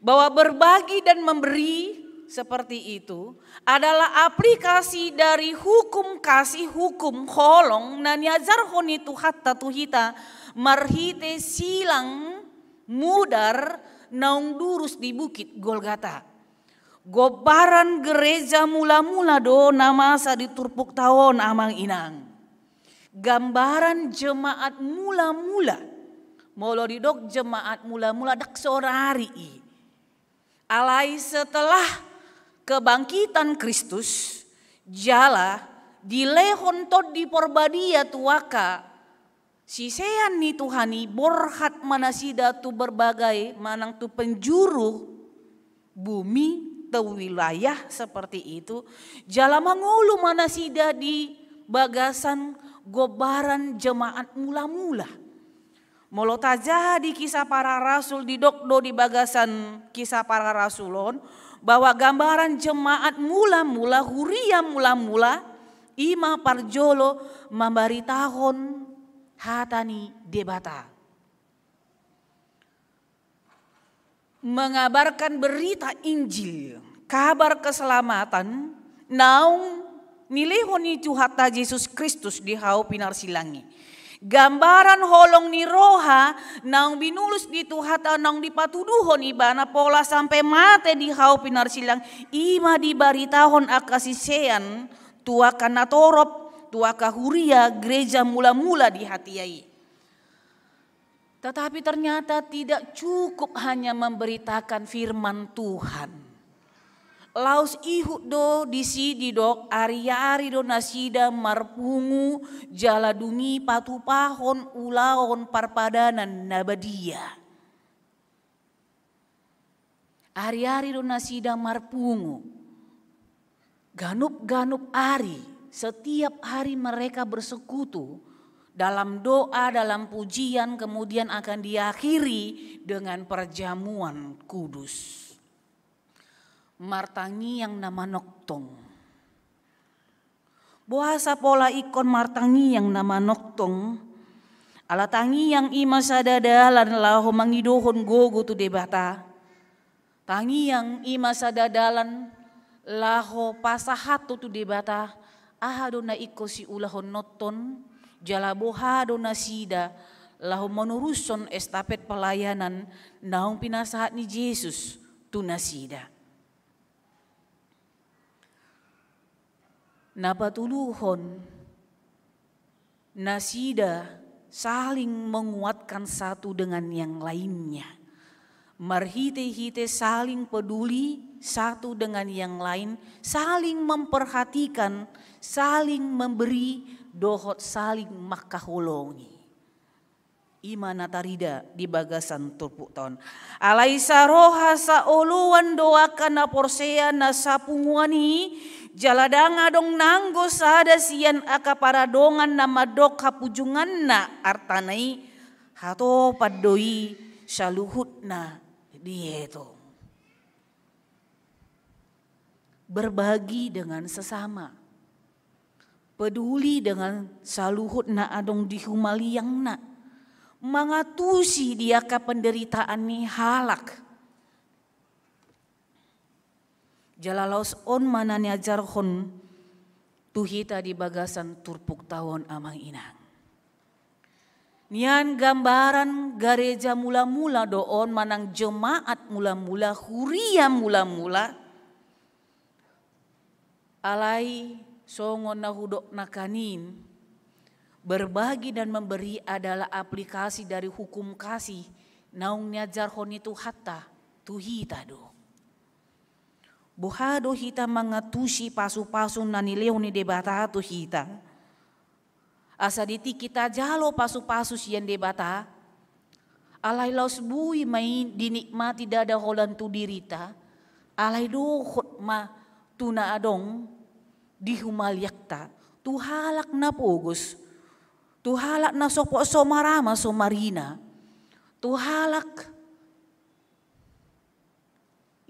bahwa berbagi dan memberi seperti itu adalah aplikasi dari hukum kasih hukum holong naniajar honitu hatta tuhita marhite silang mudar naung durus di bukit Golgata. Gobaran gereja mula-mula do namasa diturpuk tawon amang inang. Gambaran jemaat mula-mula. Molo didok jemaat mula-mula dak sorari. Alai setelah kebangkitan Kristus jala dilehon tod di porbadia tuaka sisean ni Tuhani borhat manasida tu berbagai manang tu penjuru bumi te wilayah seperti itu jala mangulu manasida di bagasan gobaran jemaat mula-mula. Molo taja di kisah para rasul di dokdo di bagasan kisah para rasulon bahwa gambaran jemaat mula-mula huria mula-mula ima parjolo membaritahon hatani debata. Mengabarkan berita Injil, kabar keselamatan naung nilihon itu hatta Yesus Kristus di hau pinar silangi. Gambaran holong ni roha naung binulus di tuhata naung dipatuduhon ibana pola sampai mate di hau pinar silang ima dibaritahon akasisean tuaka natorop tuaka huria gereja mula-mula di hatiai. Tetapi ternyata tidak cukup hanya memberitakan firman Tuhan. Laus ihut do disidi dok ari-ari do nasida marpungu jaladungi patupahon ulaon parpadanan nabadia. Ari-ari do nasida marpungu. Ganup-ganup ari setiap hari mereka bersekutu dalam doa, dalam pujian kemudian akan diakhiri dengan perjamuan kudus. Martangi yang nama noktong. Bahasa pola ikon martangi yang nama noktong. Alatangi yang ima sadadalan laho mangidohon gogo tu debata. Tangi yang ima sadadalan laho pasahatu tu debata. Ahado na iko si ulahon noton. Jalabohado na sida laho menuruson estafet pelayanan naung pinasahat ni Yesus tu nasida. Napatuluhon nasida saling menguatkan satu dengan yang lainnya. Marhite-hite saling peduli satu dengan yang lain, saling memperhatikan, saling memberi, dohot saling makaholongi. Imana tarida di bagasan turpuk tahun. Alaisa roha saoluan doakan na porsea na sapunguani jaladanga dong nanggo sada sian aka paradongan nama dok hapujungan na artanai hato padoi saluhut na dia itu berbagi dengan sesama, peduli dengan saluhut na adong dihumali yang na, mangatusi dia ka penderitaan ni halak. Jalalaus on mananya jarhon tuhita di bagasan turpuk tawon amang inang. Nian gambaran gereja mula-mula doon manang jemaat mula-mula huria mula-mula alai songon nahudok nakanin. Berbagi dan memberi adalah aplikasi dari hukum kasih naung niajarhon itu hatta tuhita do. Buhado hita mangatusi pasu-pasu nanileo ni debata tu hita. Asa diti kita jalo pasu-pasu sian debata. Alai laus bui main dinikmati dada holan tu dirita. Alai dohot ma tuna adong dihumalyakta. Tu halak na pogus. Tu halak na sopo somarama somarina. Tu halak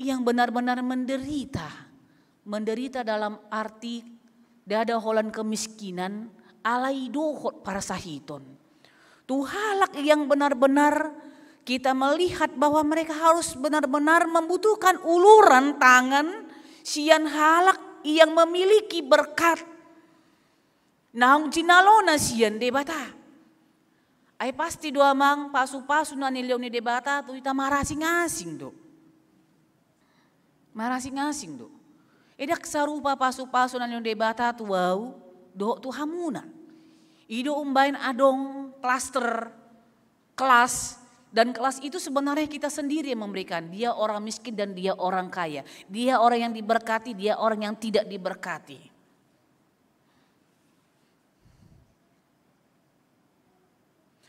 yang benar-benar menderita dalam arti dada holan kemiskinan alai dohot para sahiton. Tuhalak yang benar-benar kita melihat bahwa mereka harus benar-benar membutuhkan uluran tangan sian halak yang memiliki berkat. Naung jinalona sian debata. Ay pasti doa mang pasu-pasu na niliw ni debata tu ita marasing-asing do. Marasing-asing do. Edak sarupa pasu-pasu na niliw debata tu wow do tu hamuna. Ido umbain adong klaster kelas dan kelas itu sebenarnya kita sendiri yang memberikan. Dia orang miskin dan dia orang kaya. Dia orang yang diberkati, dia orang yang tidak diberkati.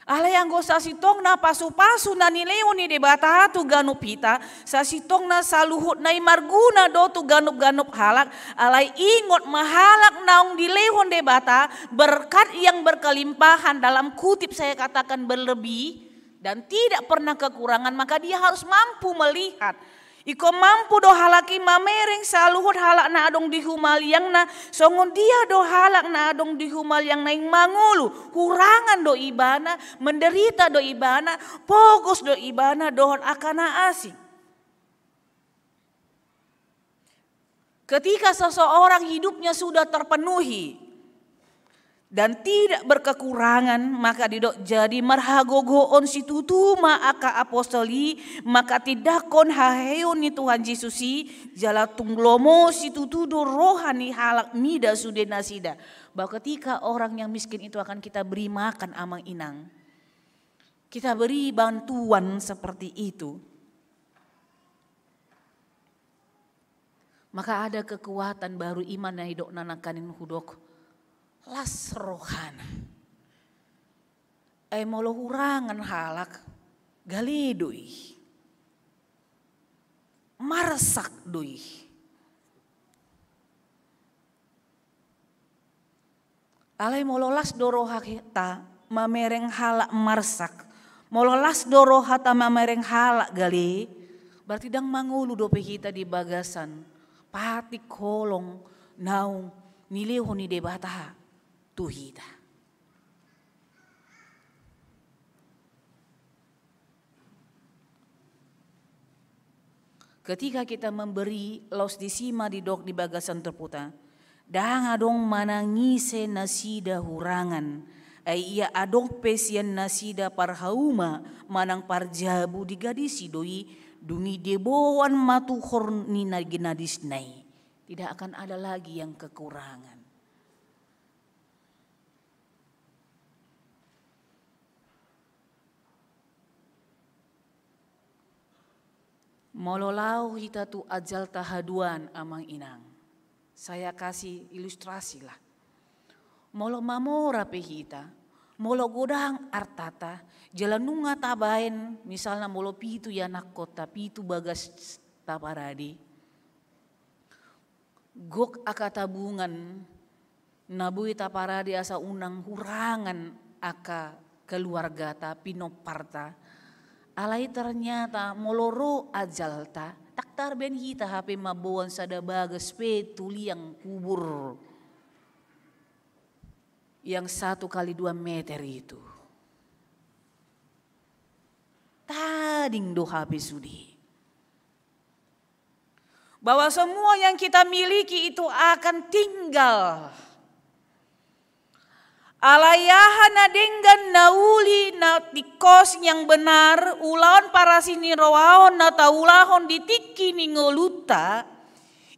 Alay anggo sasitong na pasu-pasu na nileo ni debata tu ganup hita, sasitong na saluhut na imarguna do tu ganup-ganup halak, alay ingot mahalak naung dilehon debata, berkat yang berkelimpahan dalam kutip saya katakan berlebih dan tidak pernah kekurangan, maka dia harus mampu melihat. Iko mampu do halaki mamereng saluhut halak na adong dihumal yang na songon dia do halak na adong dihumal yang na mangulu kurangan do ibana menderita do ibana pogos do ibana dohon akana asing. Ketika seseorang hidupnya sudah terpenuhi dan tidak berkekurangan, maka didok jadi marhagogoon si tutuma aka apostoli, maka tidakon haheon ni Tuhan Yesusi jala tunglomo si tutudo rohani halak mida sude nasida. Bahwa ketika orang yang miskin itu akan kita beri makan amang inang, kita beri bantuan seperti itu, maka ada kekuatan baru iman yang hidok nanakanin hudok. Las rohana. Molo hurangan halak gali doi. Marsak doi. Alai molo las doro hakita mamereng halak marsak. Molo las doro hata mamereng halak gali. Berarti dang mangulu dope kita di bagasan. Patik kolong naung nileo ni debata. Tuhita. Ketika kita memberi laus disima di dok di bagasan terputa, dang adong manangise nasida hurangan, ia adong pesian nasida parhauma manang parjabu di gadisi doi dungi deboan matuhor nina ginadis nai. Tidak akan ada lagi yang kekurangan. Mololau hita tu ajal tahaduan amang inang. Saya kasih ilustrasi lah. Molo mamora pe hita. Molo godang artata. Jalan nunga tabain. Misalnya molo pitu ya nakota. Pitu bagas taparadi. Gok aka tabungan. Nabui taparadi asa unang hurangan aka keluarga ta pinoparta. Alai ternyata moloro ajalta taktar ben hita hape mabuan sada bagas pe tuliang kubur yang 1 kali 2 meter itu. Tading do hape sudi. Bahwa semua yang kita miliki itu akan tinggal. Alayahan na denggan nauli na tikos yang benar ulaon para sini roaon na taulahon ditiki ni ngoluta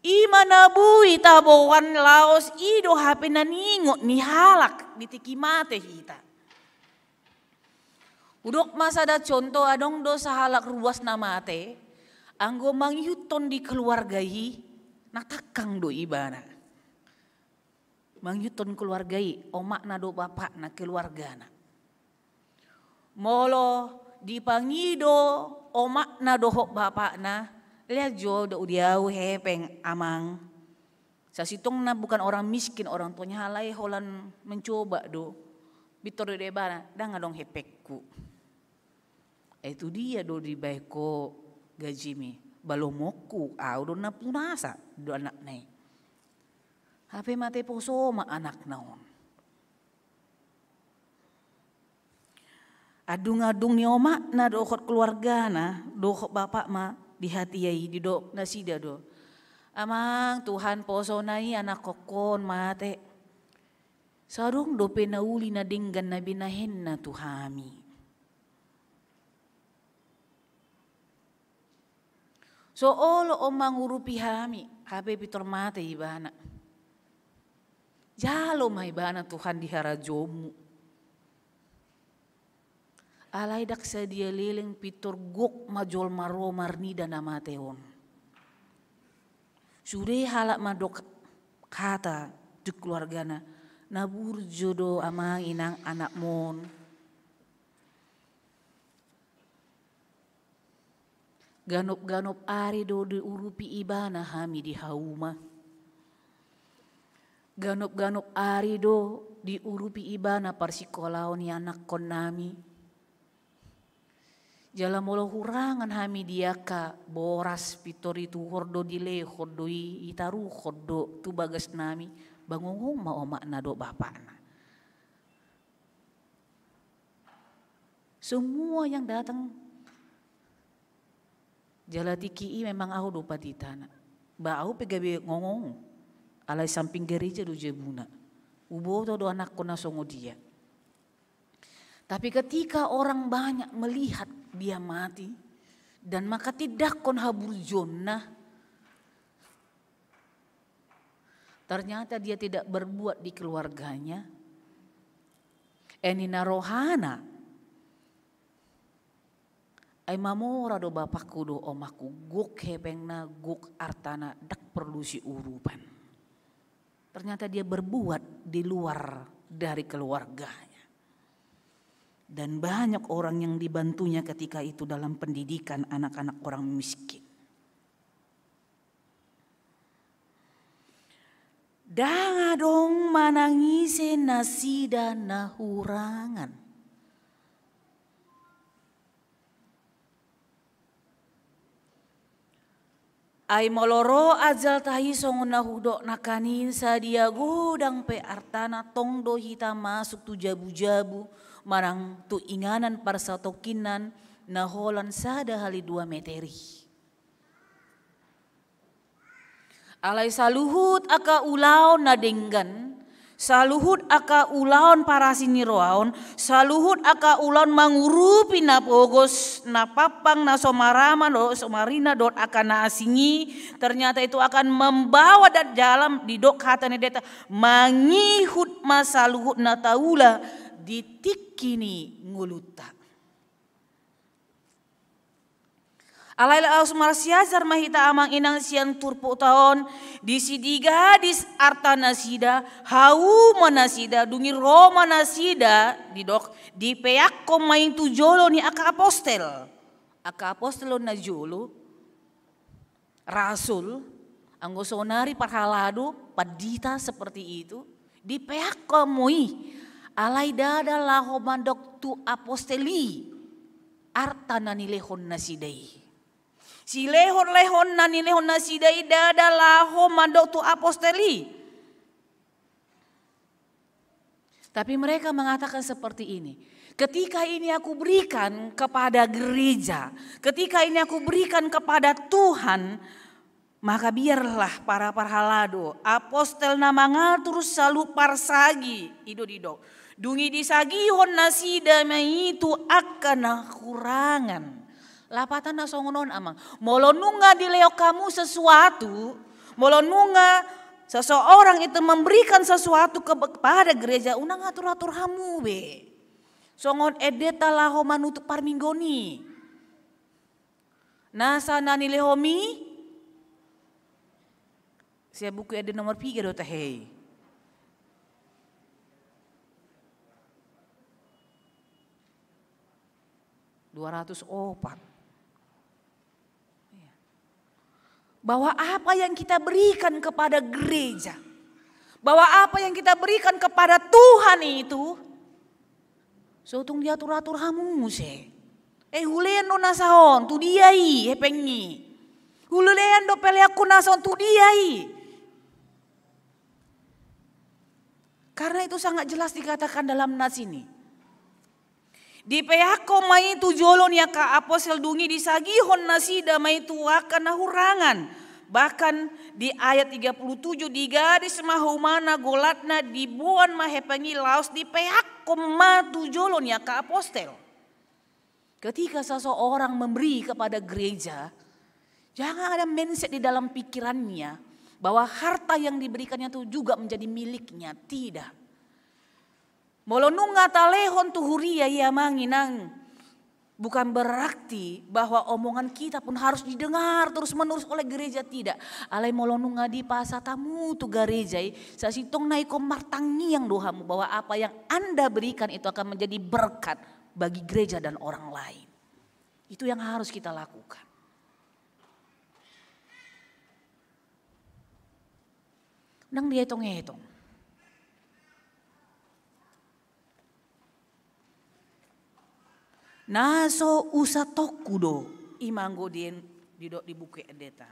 ima nabui tabowan laos ido hape na ningot ni halak ditiki mate hita. Udok masa da contoh adong do sa halak ruas na mate anggo mangyuton di keluargai natakang do ibana. Mangyuton keluargai, omak na do bapak na keluarga na. Molo dipangido omak na do hok bapak na, lihat jo do udiau hepeng amang. Sasitong na bukan orang miskin, orang tuanya halai holan mencoba do. Bitor do debana, dah ngadong hepekku. Itu dia do di baiko gajimi. Balomoku, au do na punasa do anak nai. Hape mate poso ma anak naon. Adung-adung ni omak na dokot keluarga na, dokot bapak ma dihatiai di dok nasida do. Amang Tuhan poso nai anak kokon mate. Sarung do penauli na dinggan na binahen na Tuhami. So olo omang urupi hami, hape pitor mate ibana. Jalo may bana Tuhan di harajomu. Alay dak sa dia leleng pitor gok majol maro marnida na mateon. Sudah halak madok kata di keluarga na nabur jodoh amang inang anak mon. Ganop-ganop ari do di urupi ibana hami di hauma. Ganop-ganop ari do diurupi ibana parsikolaon ni anak kon nami. Jala molo hurangan hami diaka boras pitori tu hordo dile hordo itaru hordo tu bagas nami bangongong ma omak na do bapak na. Semua yang datang jala tiki memang aku do patitana. Bau pegawe ngongong. Alai samping gereja do jebuna. Ubo do anak kona songo dia. Tapi ketika orang banyak melihat dia mati dan maka tidak kon habur jonna. Ternyata dia tidak berbuat di keluarganya. Enina rohana. Ai mamora do bapakku do omaku guk hepengna guk artana dak perlu si urupan. Ternyata dia berbuat di luar dari keluarganya. Dan banyak orang yang dibantunya ketika itu dalam pendidikan anak-anak orang miskin. Danga dong manangise nasida nahurangan. Ai moloro ajal tahi songo nahudok nakanin sadia gudang pe artana tong do hita masuk tu jabu-jabu marang tu inganan parsatokinan naholan sada hali 2 meteri. Alai saluhut aka ulaon na denggan, saluhut aka ulaon para siniroaon, saluhut aka ulaon mangurupi na pogos na papang na somarama do somarina dot akan na asingi. Ternyata itu akan membawa dan dalam di dok hata ni deta mangihut masaluhut na taula ditikini nguluta. Alaila ausmar siazar mahita amang inang siang turpo taon di sidi gadis arta nasida hau manasida dungi Roma nasida di dok di peyak ko main tu jolo ni aka apostel na jolo rasul anggo sonari parhalado padita seperti itu di peyak ko moi alai dada laho mandok tu aposteli arta nani lehon nasidai. Si lehon nani lehon nasidai dada laho mandok tu aposteli. Tapi mereka mengatakan seperti ini. Ketika ini aku berikan kepada gereja, ketika ini aku berikan kepada Tuhan, maka biarlah para parhalado, apostel nama ngatur selalu parsagi, ido. Dungi disagihon nasida itu akan kurangan. Lapatan na songonon amang. Molonunga dileo kamu sesuatu, molonunga seseorang itu memberikan sesuatu kepada gereja, unang atur-atur hamu be. Songon edeta laho manutuk parminggoni. Nasa nani lehomi. Saya buku edet nomor 3 do tahei. $204. Bahwa apa yang kita berikan kepada gereja, bahwa apa yang kita berikan kepada Tuhan itu, sotung diatur-atur hamu se. Hulean do nasaon tu diai hepengi. Hulean do pele aku nasaon tu diai. Karena itu sangat jelas dikatakan dalam nas ini. Di pehako mai tu jolon ya ka apostel dungi disagihon nasida mai tu akan nahurangan. Bahkan di ayat 37 di gadis mahumana golatna dibuan mahepengi laos di pehako ma tu jolon ya ka apostel. Ketika seseorang memberi kepada gereja, jangan ada mindset di dalam pikirannya bahwa harta yang diberikannya itu juga menjadi miliknya. Tidak. Molonunga talehon tuhuria ya manginang. Bukan berarti bahwa omongan kita pun harus didengar terus menerus oleh gereja, tidak. Alai molonunga di pasatamu tu garejai. Sasitong naikom martangi yang dohamu bahwa apa yang Anda berikan itu akan menjadi berkat bagi gereja dan orang lain. Itu yang harus kita lakukan. Nang dihitung-hitung. Naso usatoku do imanggo di buku edeta.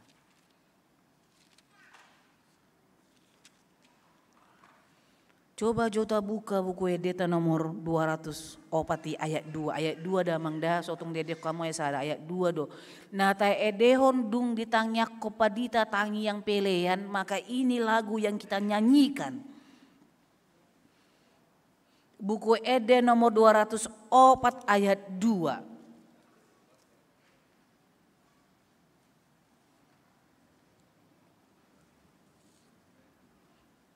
Coba jota buka buku edeta nomor 204 ayat 2. Ayat 2 damang dah sotong dedek kamu ya sada ayat 2 do. Nata edehon dung ditangyak kopadita tangi yang pelean, maka ini lagu yang kita nyanyikan. Buku Ede nomor 204 ayat 2.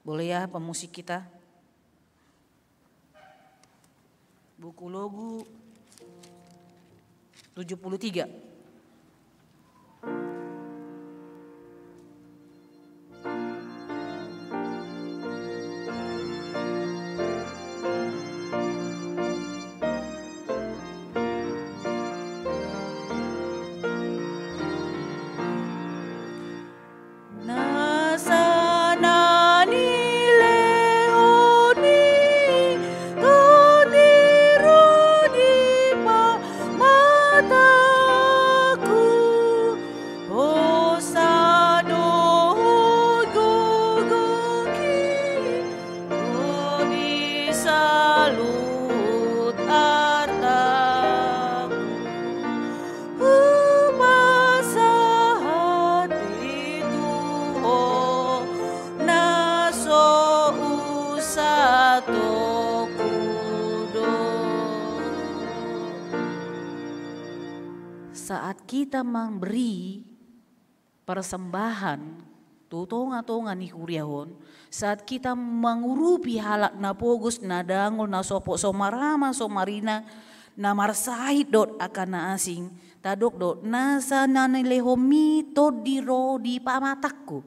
Boleh ya pemusik kita? Buku logu 73. Saat kita memberi persembahan, tutonga-tonga ni kuriahon, saat kita mengurupi halak na pogus, na dangol, na sopo, somarama, somarina, na marsahid dot akan na asing, tadok dot nasa nanilehomi to diro di pamatakku,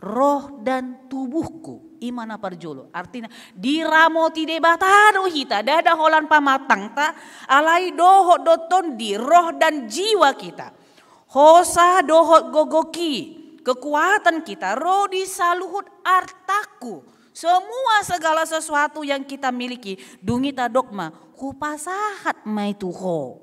roh dan tubuhku. Imana parjolo, artinya diramo tide batano hita dada holan pamatang ta alai dohot doton di roh dan jiwa kita. Hosa dohot gogoki kekuatan kita, roh di saluhut artaku. Semua segala sesuatu yang kita miliki dungita dogma kupasahat mai tuho.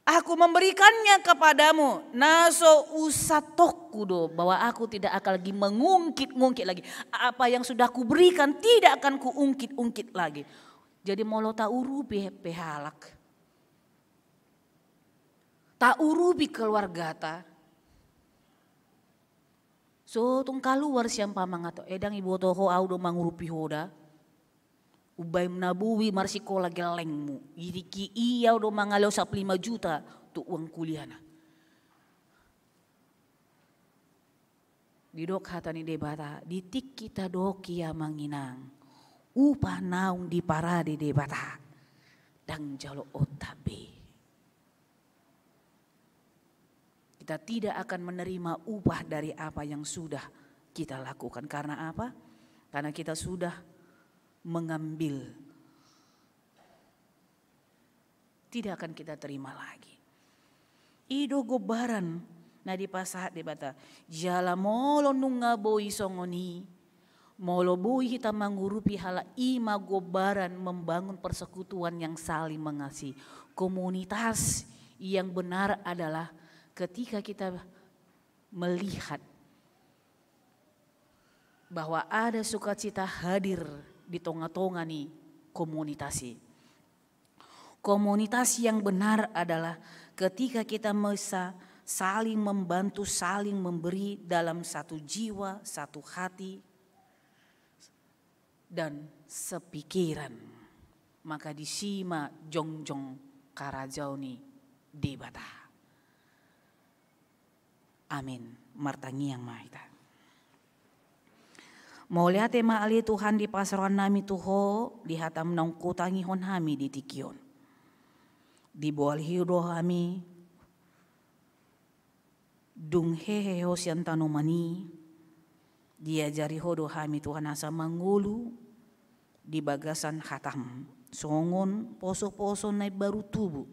Aku memberikannya kepadamu. Naso usatokku do, bahwa aku tidak akan lagi mengungkit-ungkit lagi. Apa yang sudah kuberikan tidak akan kuungkit-ungkit lagi. Jadi molo tak urupi pehalak. Tak urupi keluarga ta. So tung kaluar siapa mangato edang ibu toho au do mangurupi hoda. Ubay menabuhi marsikola gelengmu. Iriki iya do mangalau 5 juta tu uang kuliah na. Didok hatani debata, ditik kita dok kia manginang. Upah naung di parade debata. Dang jalo otabe. Kita tidak akan menerima upah dari apa yang sudah kita lakukan. Karena apa? Karena kita sudah mengambil, tidak akan kita terima lagi. Ido gobaran na di pasahat debata jala molo nunga boi songoni molo boi kita mangurupi hala ima gobaran membangun persekutuan yang saling mengasihi. Komunitas yang benar adalah ketika kita melihat bahwa ada sukacita hadir di tengah-tengah nih komunitas. Komunitas yang benar adalah ketika kita bisa saling membantu, saling memberi dalam satu jiwa, satu hati, dan sepikiran. Maka disima jongjong karajau ni debata. Amin. Martangiang mahita. Mau lihat tema ali Tuhan di pasaran nami tuho di hatam nang kutangi hon hami di tikion. Di bawal hiudo hami dung hehe hosian tanomani diajari hodo hami Tuhan asa mangulu di bagasan hatam songon poso-poso naik baru tubuh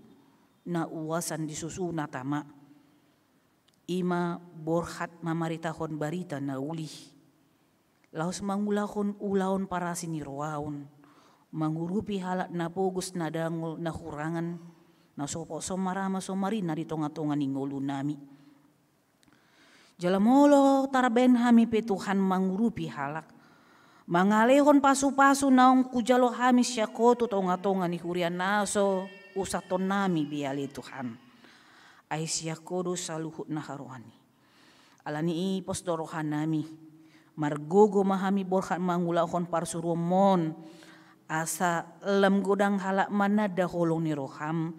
na uasan disusuna tama ima borhat mamaritahon barita na ulih. Laos mangulahon ulaon para siniroaon, mangurupi halak na pogus na dangol na hurangan, na sopo somarama somarina di tonga-tonga ni ngulu nami. Jalamolo taraben hami pe Tuhan mangurupi halak, mangalehon pasu-pasu naong kujalo hami syakotu tonga-tonga ni hurian naso usaton nami biali Tuhan. Ay syakodo saluhut na harohani. Alani ipos dorohan nami. Margogo mahami borhat mangulahon parsurumon asa lam godang halak mana daholong ni roham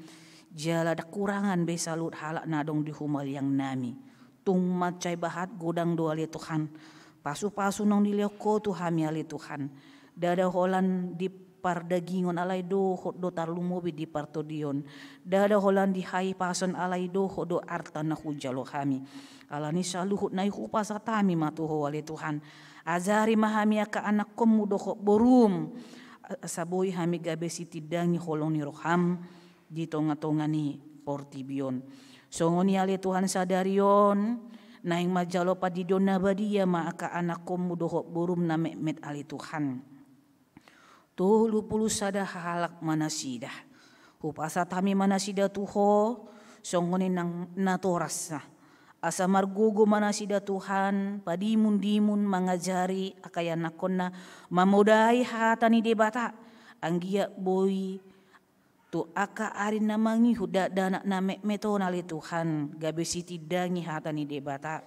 jala da kurangan besalut halak nadong di humal yang nami tung macai bahat godang do ali Tuhan pasu-pasu nong dilioko tu hami ali Tuhan dada holan di pardagingon alai do hot do tarlumobi di partodion dada holan di hai pason alai do hot do arta na hujalo hami alani saluhut nai hupasa tami matuho wali Tuhan azari mahami ka anak komu doho borum saboi hami gabe siti dangi holong ni roham di tonga-tonga ni portibion songoni ali Tuhan sadarion naing majalo padidion nabadia ma ka anak komu doho borum na mekmet ali Tuhan tuh 20 sada halak manasidah hupasa tami manasidah tuho songoni nang natorasa asa margogo manasida Tuhan padimun-dimun mangajari akayan nakonna mamodai hatani debata anggia boy tu aka arin namangi huda dana na meton ali Tuhan gabe siti dangi hatani debata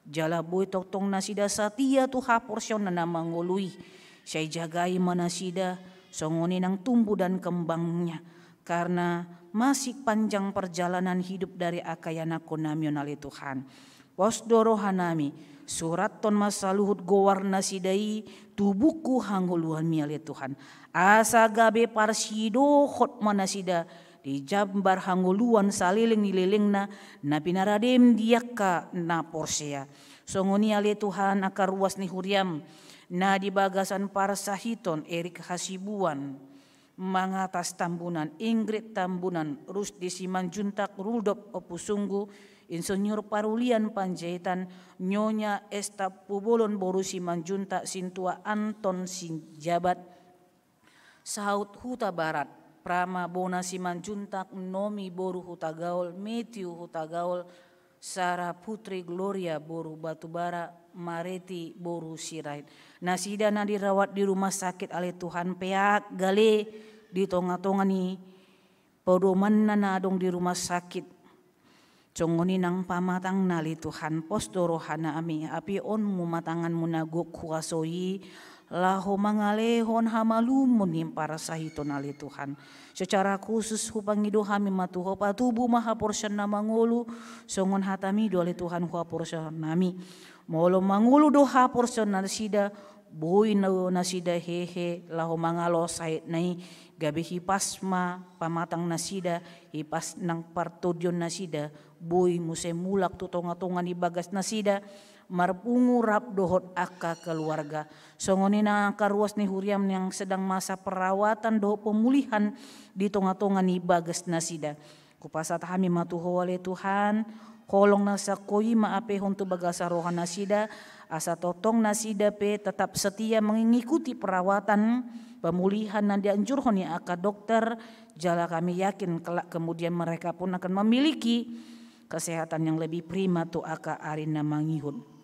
jala boy totong nasida satia tu ha porsion na namangului syai jagai manasida songoni nang tumbuh dan kembangnya karena masih panjang perjalanan hidup dari akayana konamion ali Tuhan. Posdoro hanami surat ton masaluhut gowarna sidai tubuku hanguluhan mi ali Tuhan. Asa gabe parsido hot manasida di jambar hanguluan saliling nililingna na pinaradem diaka na porsea. Songoni ali Tuhan akar ruas ni huriam na di bagasan parsahiton Erik Hasibuan. Mangatas Tambunan, Ingrid Tambunan, Rusdi Simanjuntak, Rudolf Opusunggu, Insinyur Parulian Panjaitan, Nyonya Esta Pubolon Boru Simanjuntak, Sintua Anton Sinjabat, Saud Huta Barat, Prama Bona Simanjuntak Nomi Boru Hutagaul, Matthew Hutagaul, Sarah Putri Gloria Boru Batubara, Mareti Boru Sirait. Nasida na dirawat di rumah sakit oleh Tuhan peak gale di tonga-tonga ni podoman na nadong di rumah sakit. Congoni nang pamatang nali Tuhan postoro hana ami api on mu matangan munaguk kuasoi laho mangalehon hamalumun nim para sahito nali Tuhan. Secara khusus hupangido hami matuho patubu maha porsan na mangulu songon hatami dole Tuhan hua porsan nami. Molo mangulu doha porsan nasida boy na nasida hehe laho mangalo sait nai gabi hipasma pamatang nasida hipas nang partodion nasida boy musemulak tutonga-tonga ni bagas nasida marpungu rap dohot aka keluarga. Songoni na karuas ni huriam yang sedang masa perawatan dohot pemulihan di tonga-tonga ni bagas nasida. Kupasat hami matuho wale Tuhan kolong nasa koi maape hontu bagasa rohan nasida asa totong nasida pe tetap setia mengikuti perawatan pemulihan yang dianjurkan ya aka dokter. Jala kami yakin kelak kemudian mereka pun akan memiliki kesehatan yang lebih prima tu aka arina mangihun.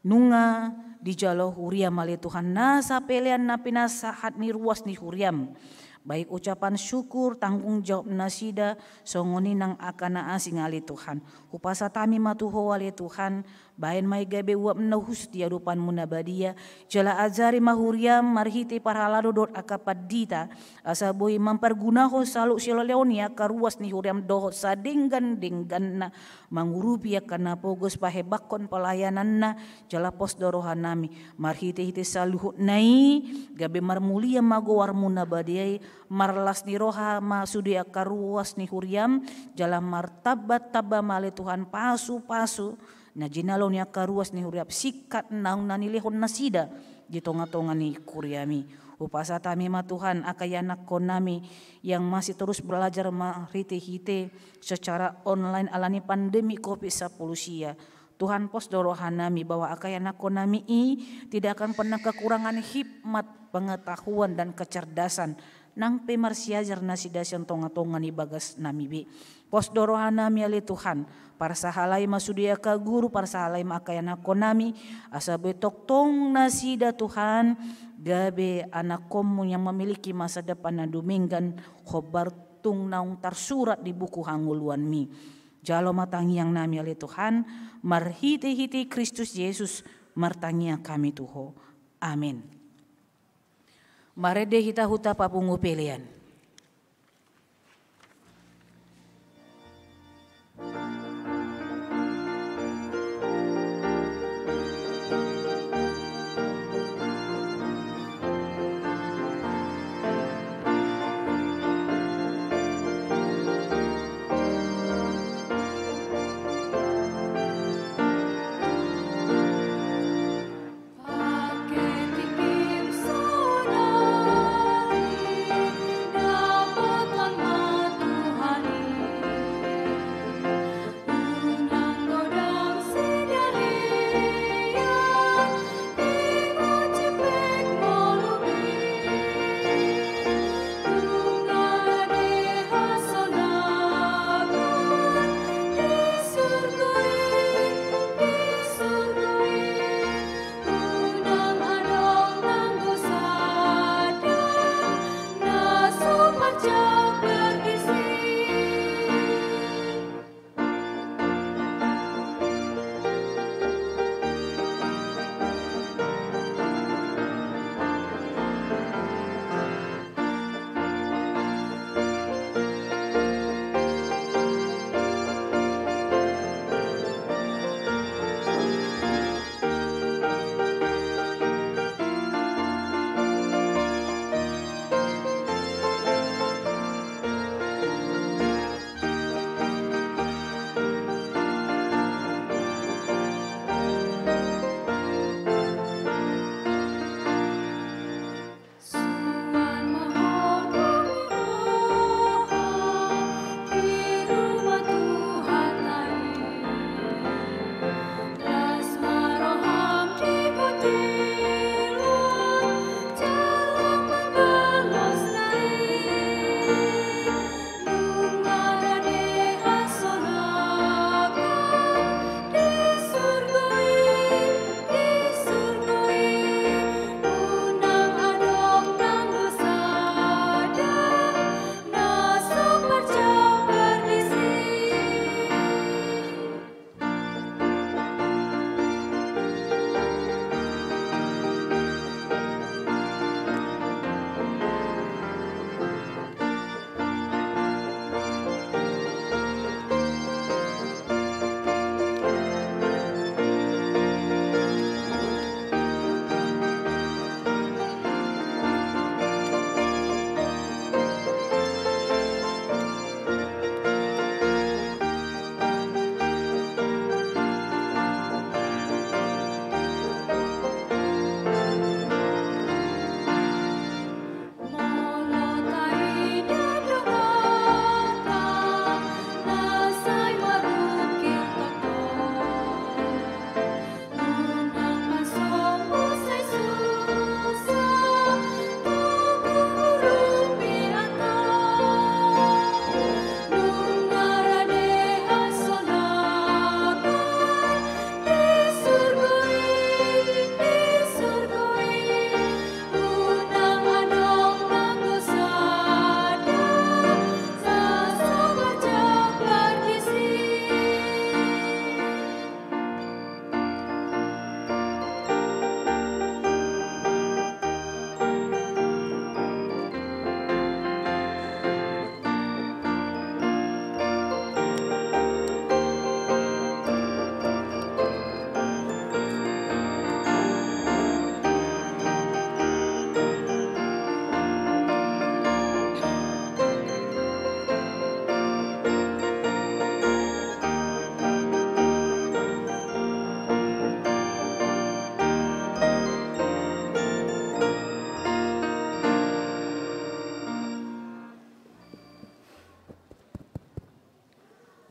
Nunga di jalo huriam ale Tuhan nasa pelean na pinasahat ni ruas ni huriam. Baik ucapan syukur tanggung jawab nasida songoni nang akana asing ale Tuhan. Upasa tami matuho ale Tuhan bain mai gabe uap nahus dia rupan munabadia jala azari mahuriam marhiti parhalado dot akapadita asa boy mempergunaho saluk silaleonia karuas ni huriam dohot sadenggan na mangurupi akana pogos pahebakon pelayananna jala pos dorohan nami marhiti saluhut nai gabe marmulia magowar munabadiai marlas ni roha masudi akaruas ni huriam jala martabat taba male Tuhan pasu na jinalo niya karuas ni huriap sikat naung nanilihon nasida di tonga-tonga ni kuriami. Upasa tami matuhan akayanak konami yang masih terus belajar marhite-hite secara online alani pandemi COVID-19. Tuhan pos dorohan nami bahwa akayanak konami tidak akan pernah kekurangan hikmat, pengetahuan dan kecerdasan nang pemarsiajar nasida tonga-tonga ni bagas nami be. Pos dorohan nami ale Tuhan para sahalai masudia ka guru para sahalai makayana konami asabe toktong nasida Tuhan gabe anak komu yang memiliki masa depan na duminggan khobar tung naung tersurat di buku hanguluan mi. Jalo matangi yang nami ale Tuhan marhiti-hiti Kristus Yesus martangia kami tuho. Amin. Marede hita huta papungu pelian.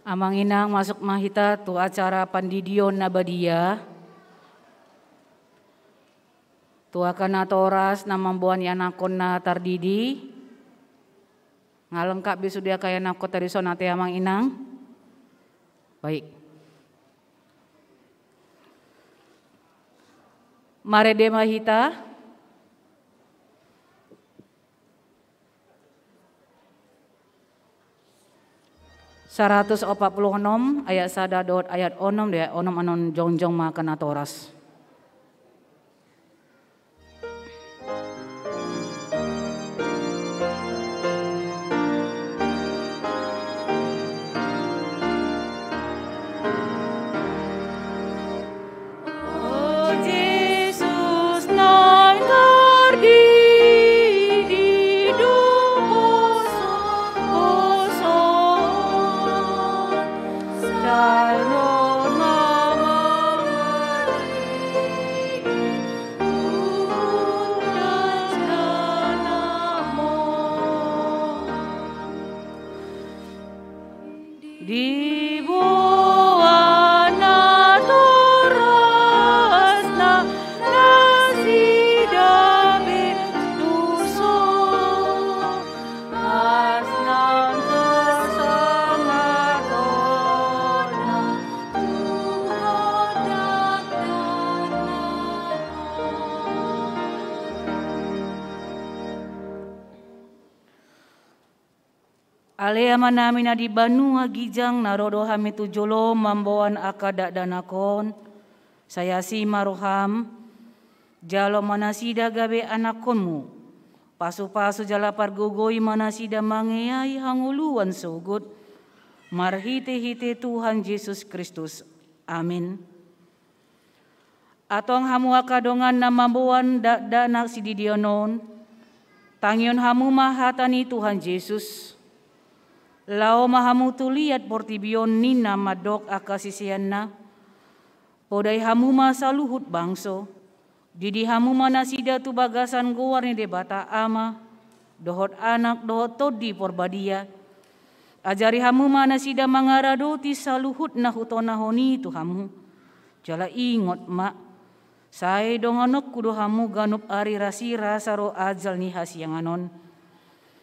Amang inang masuk mahita tu acara pandidion nabadia. Tu akan atoras namambuan yanakon na tardidi. Ngalengkap bisudia kaya nakot tadi sonate amang inang. Baik. Marede mahita. Seratus 46 ayat sada dot ayat onom deh onom anon jongjong makan atoras. Alea manamina di Banua Gijang narodo hamitu jolo mambawan akada danakon. Saya si maruham jalo manasida gabe anakonmu. Pasu-pasu jala pargogoi manasida mangeai hanguluan sugut. Marhite-hite Tuhan Yesus Kristus. Amin. Atong hamu akadongan namambawan danak sididionon. Tangion hamu mahatani Tuhan Yesus. Lao mahamu tuliat portibion nina madok akasisianna. Podai hamu masa luhut bangso. Didi hamu manasida tu bagasan gowarni debata ama. Dohot anak dohot todi porbadia. Ajari hamu manasida mangaradoti saluhut nahutonahoni tu hamu. Jala ingot mak. Saya donganok kudo hamu ganup ari rasira saro ajal ni hasianganon.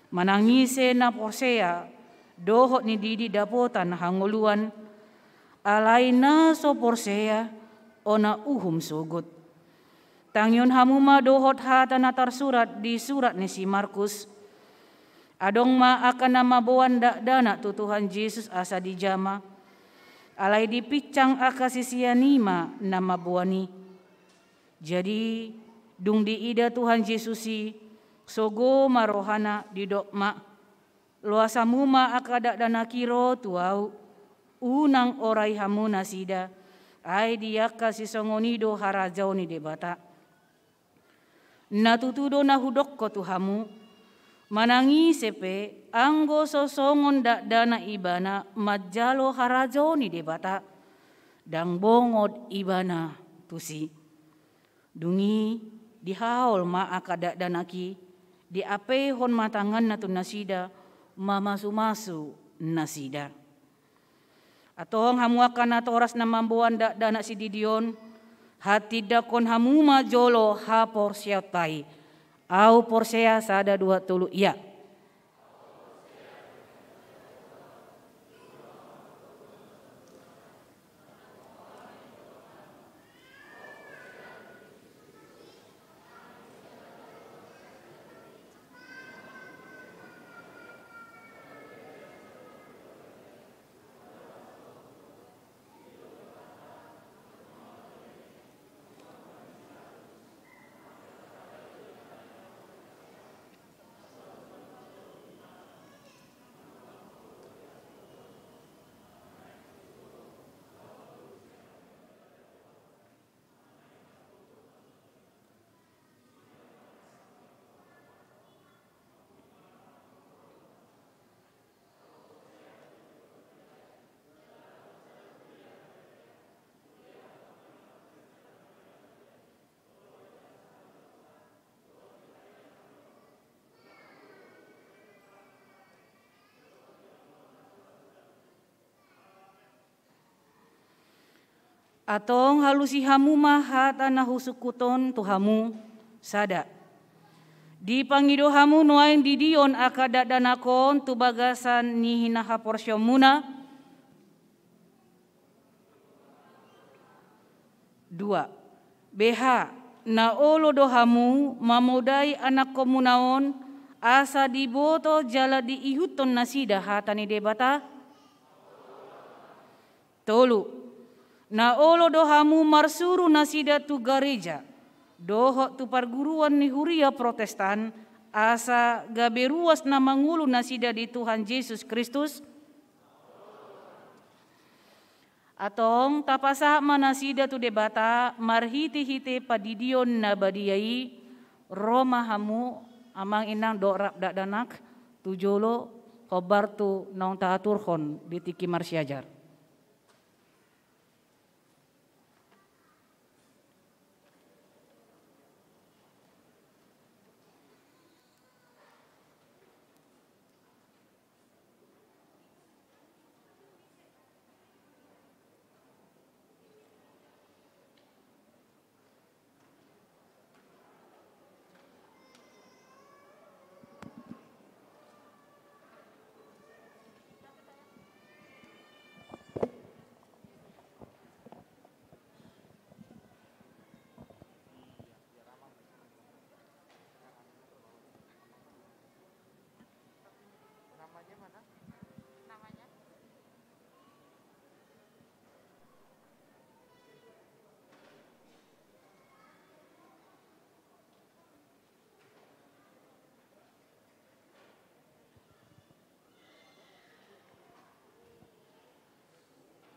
Manangise na posea. Dohot ni didi dapotan hanguluan. Alaina so porsea ona uhum sugut. Tangion hamuma dohot hata natar surat di surat ni si Markus. Adong ma akan nama bawan dana tu Tuhan Yesus asa dijama. Alai dipicang akasisianima nama buani. Jadi dung di ida Tuhan Yesusi sogo marohana di dokma. Luasa muma akadak dana kiro tuau unang orai hamu nasida ai dia kasih songonido harajau ni debata natutudo na hudokko tu hamu manangi sepe anggo sosongon dak dana ibana majalo harajau ni debata dang bongod ibana tusi dungi dihaul ma akadak danaki di ape hon matangan natu nasida mamasu-masu nasida. Atong hamu akan atoras na mambuan dana si didion hati dakon hamu majolo ha porsea tai au porsea sada 20 iya. Atong halusi hamu maha tanah husukuton tuhamu sada. Di pangido hamu nuain didion akadat danakon tu bagasan ni hinaha porsyomuna. 2. BH na olo dohamu mamodai anak komunaon asa diboto jala diihuton nasida hatani debata. 3. Na olo dohamu marsuru nasida tu gereja doho tu perguruan ni huria Protestan asa gaberuas na mangulu nasida di Tuhan Yesus Kristus. Atong tapasa manasida tu debata marhiti-hiti padidion na badiyai Roma hamu amang inang dorap danak tujolo khobar tu naung taaturhon di tiki marsiajar.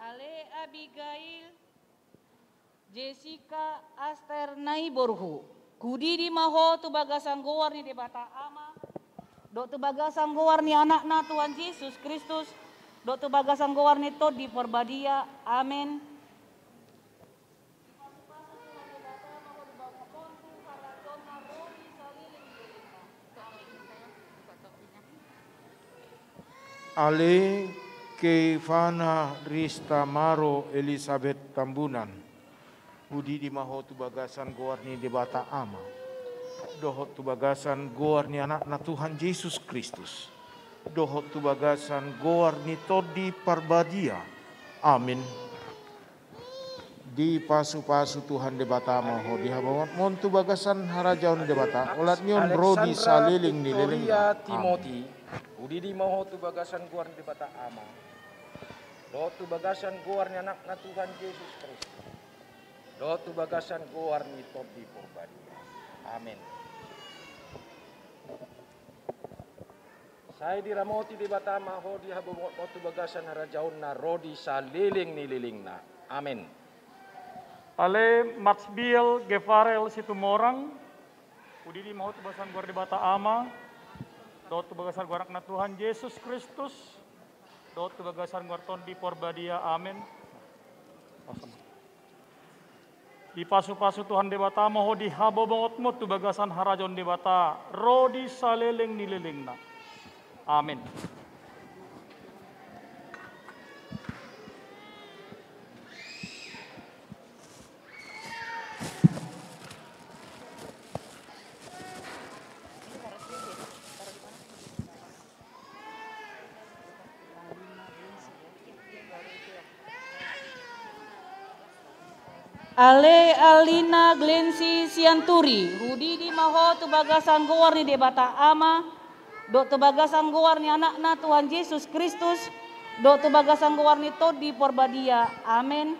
Ale Abigail Jessica Aster Naiborhu kudi di maho tu bagasan gowar ni debata ama dok tu bagasan gowar ni anak na Tuhan Yesus Kristus dok tu bagasan gowar ni to di perbadia amin. Ale Kevana Rista Maro Elizabeth Tambunan Budi di maho tu bagasan goarni debata ama dohot tu bagasan goarni anak na Tuhan Yesus Kristus dohot tu bagasan goarni todi parbadia amin. Di pasu-pasu Tuhan debata maho di habawat mon tu bagasan harajaun debata olat nyon rodi saliling ni liling Timothy Budi di maho tu bagasan goarni debata ama do tu bagasan goar ni anak na Tuhan Yesus Kristus. Do tu bagasan goar ni topi porbadi. Amin. Saya diramoti di batama ho di habomot tu bagasan harajaun na rodi sa liling ni liling na. Amin. Ale Maxbiel Gefarel Situmorang Udi di mau tu bagasan goar di bata ama. Do tu bagasan goar anak na Tuhan Yesus Kristus. Dot tu bagasan ngorton di porbadia amin. Di pasu-pasu Tuhan debata moho di habobongotmo tu bagasan harajon debata rodi saleleng nilelengna. Amin. Ale Alina Glensi Sianturi Hudi di maho tu bagasan goar ni debata ama dok tu bagasan goar ni anak na Tuhan Yesus Kristus dok tu bagasan goar ni to di porbadia amin.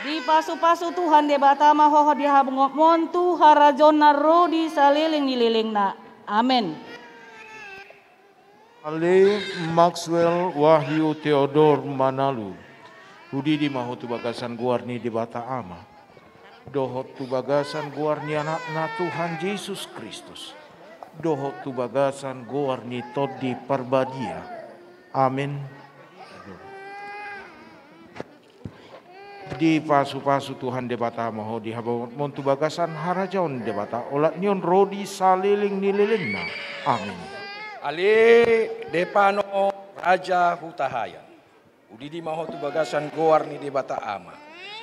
Di pasu-pasu Tuhan debata maho di habungop montu harajona rodi saliling nililingna amin. Ale Maxwell Wahyu Theodor Manalu Budi di mahu tu bagasan guarni di bata ama dohot tu bagasan guarni anak na Tuhan Yesus Kristus dohot tu bagasan guarni tot di parbadia amin. Di pasu-pasu Tuhan di bata mahu di habawat montu bagasan harajaun di bata olat nyon rodi saliling nililingna amin. Ale Depano Raja Hutahayan Udi di maho tu bagasan goar ni debata ama.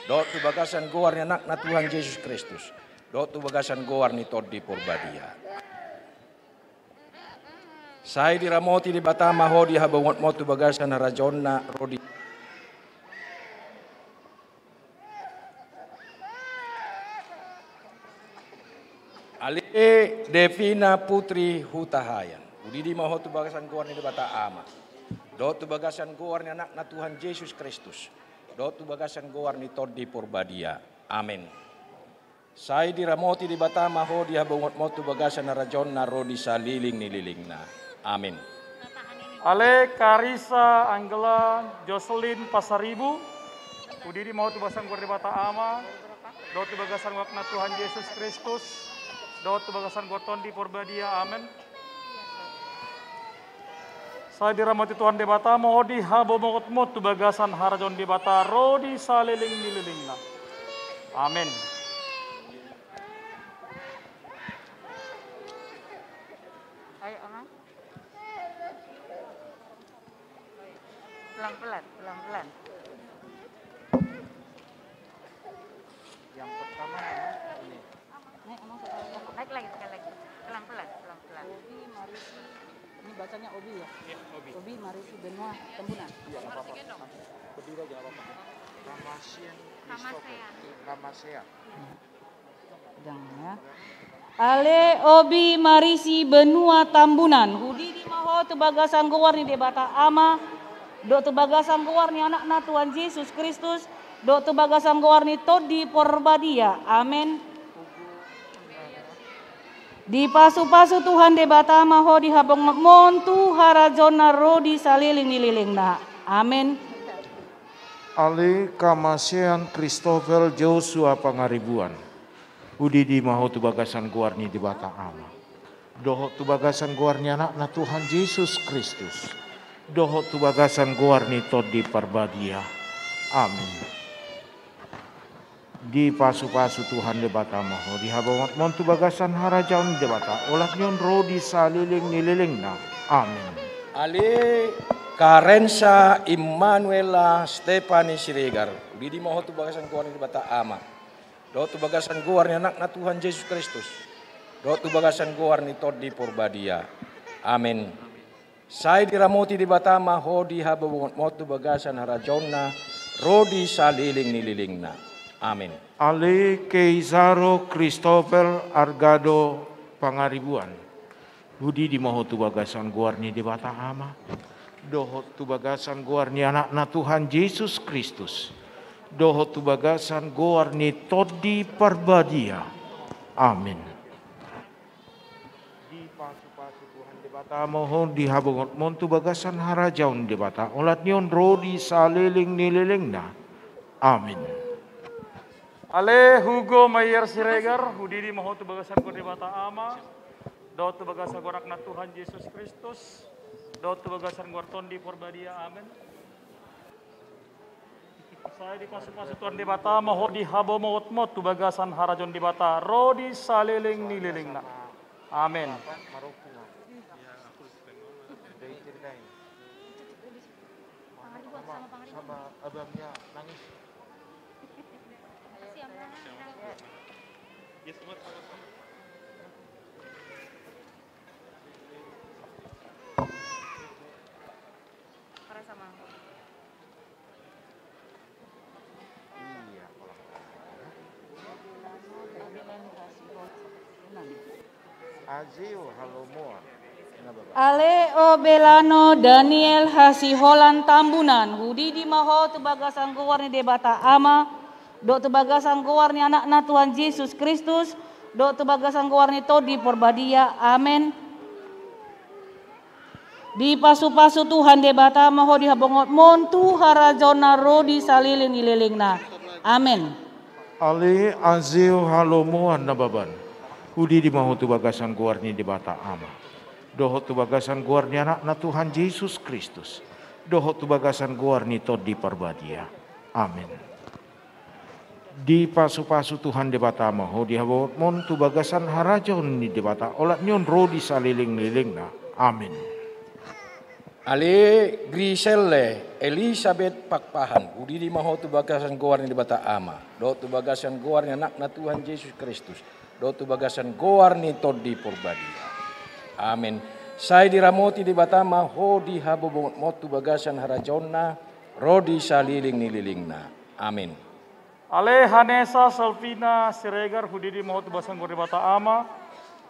Do tu bagasan goar ni anak na Tuhan Yesus Kristus. Do tu bagasan goar ni todi porbadia. Saya diramoti di bata maho di habongot mo tu bagasan rajon na rodi. Ali Devina Putri Hutahayan. Udi di maho tu bagasan goar ni debata ama. Do tu bagasan goar ni anak na Tuhan Yesus Kristus. Do tu bagasan goar ni todi porbadia. Amin. Saya diramoti di bata maho di habongot mo tu bagasan na rajon na rodi saliling nililing na. Amin. Ale Karisa Anggela Jocelyn Pasaribu. Udi di maho tu bagasan goar di bata ama. Do tu bagasan goar na Tuhan Yesus Kristus. Do tu bagasan goar tondi porbadia. Amin. Saya dirahmati Tuhan debata mau di habo mokot mot tu bagasan harajon debata rodi saliling nililingna. Amin. Ayo Omang. Pelan-pelan, pelan-pelan. Yang pertama ini. Naik lagi sekali lagi. Pelan-pelan, pelan-pelan. Ini bacanya Obi ya? Obi Marisi Benua Tambunan. Iya, nggak apa-apa. Berdiri aja, nggak apa-apa. Ramasea. Jangan ya. Ale Obi Marisi Benua Tambunan. Hudi di maho tu bagasan goar ni debata ama. Do tu bagasan goar ni anak na Tuhan Yesus Kristus. Do tu bagasan goar ni todi porbadia. Amin. Di pasu-pasu Tuhan debata maho di habong makmon tu harajona rodi saliling nililing na. Amin. Ali Kamasean Christopher Joshua Pangaribuan. Udi di maho tu bagasan guarni di bata ama. Doho tu bagasan guarni anak na Tuhan Yesus Kristus. Doho tu bagasan guarni todi parbadia. Amin. Di pasu-pasu Tuhan debata maho di habongat montu bagasan harajaun debata olat nyon rodi saliling nililing na. Amin. Ali Karensa Immanuela Stefani Siregar. Di maho tu bagasan goar ni debata ama. Do tu bagasan goar ni anak na Tuhan Yesus Kristus. Do tu bagasan goar ni todi porbadia. Amin. Saya diramoti di bata maho di habongat montu bagasan harajaun na rodi saliling nililing na. Amin. Ali Keizaro Christopher Argado Pangaribuan. Budi di maho tu bagasan guarni di bata ama. Doho tu bagasan guarni anak na Tuhan Yesus Kristus. Doho tu bagasan guarni todi parbadia. Amin. Di pasu-pasu Tuhan di bata maho di habongot montu bagasan harajaun di bata olat nyon rodi saliling nililing na. Amin. Ale Hugo Mayer Siregar, hudi di maho tu bagasan goar di bata ama. Do tu bagasan goar na Tuhan Yesus Kristus. Do tu bagasan goar tondi porbadia. Amin. Saya di pasu-pasu Tuhan di bata maho di habo mot mot tu bagasan harajon di bata rodi saliling nililing na. Amin. Sama abangnya nangis. Para sama. Azil Halomoa. Ale Obelano Daniel Hasiholan Tambunan. Hudi di maho tu bagasan goar ni debata ama. Do tu bagasan goar ni anak na Tuhan Yesus Kristus. Do tu bagasan goar ni todi porbadia. Amin. Di pasu-pasu Tuhan debata maho di habongot montu harajona rodi saliling nililing na. Amin. Ali Azil Halomoa nababan. Hudi di maho tu bagasan goar ni debata ama. Doho tu bagasan goar ni anak na Tuhan Yesus Kristus. Doho tu bagasan goar ni todi parbadia. Amin. Di pasu-pasu Tuhan debata maho di habongot montu bagasan harajon ni debata olat nyon rodi saliling nililing na. Amin. Ale Griselle Elizabeth Pakpahan, Budi di mahotu bagasan goarni di bata ama, dotu bagasan goarni anakna Tuhan Yesus Kristus, dotu bagasan goarni todi porbadia. Amin. Saya diramoti di batama ho di habobongot motu bagasan harajonna, rodi saliling nililingna. Amin. Ale Hanesa Salvina Siregar Hudi di mahotu bagasan goarni di bata ama,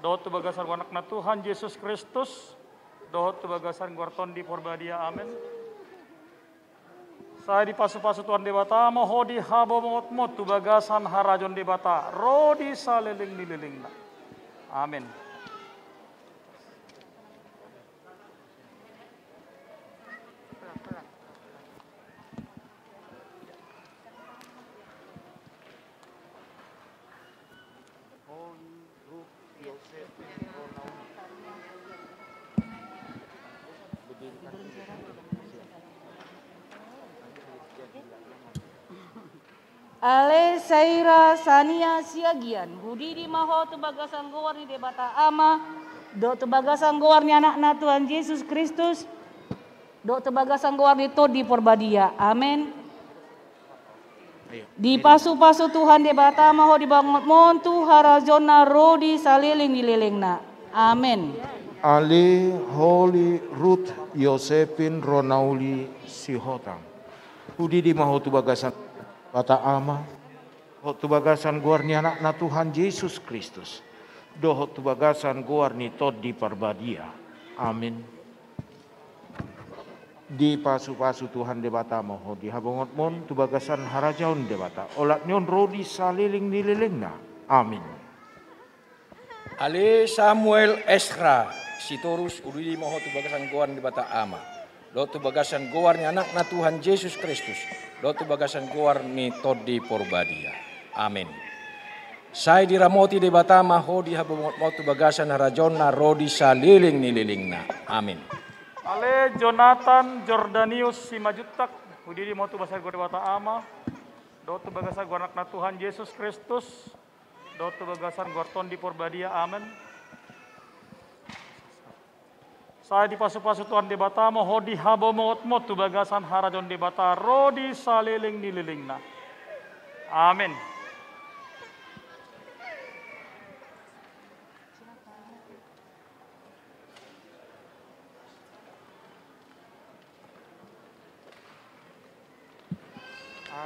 dotu bagasan anakna Tuhan Yesus Kristus, dotu bagasan guarton di porbadia. Amin. Saya di pasu-pasu Tuhan debata moho di habo mot tu bagasan harajon debata rodi saliling nililingna. Amin. Ale Saira Sania Siagian, Budi di maho tu bagasan gowarni debata ama, do tu bagasan gowarni anakna Tuhan Yesus Kristus, do tu bagasan gowarni to di porbadia. Amin. Di pasu-pasu Tuhan debata maho di bangot montu harazona rodi saliling nililingna. Amin. Ale Holy Ruth Yosepin Ronauli Sihotang, Budi di maho tu bagasan bata ama, hot tu bagasan guarni anakna Tuhan Yesus Kristus, do hot tu bagasan guarni tod di parbadia. Amin. Di pasu-pasu Tuhan debata moho di habongot mon tu bagasan harajaun debata, olat nyon rodi saliling nililingna. Amin. Ale Samuel Esra Sitorus Udidi moho tu bagasan guarni debata ama, do tu bagasan guarni anakna Tuhan Yesus Kristus, dotu bagasan goarni todi porbadia. Amin. Saya diramoti di batama ho di habomotu bagasan harajonna rodi saliling nililingna. Amin. Ale Jonathan Jordanius Simajutak, Budi di motu bagasan goarni bata ama, dotu bagasan goarnakna Tuhan Yesus Kristus, dotu bagasan goarton di porbadia. Amin. Saya di pasu-pasu Tuhan debata moho di habo mot tu bagasan harajon debata rodi saliling nililingna. Amin.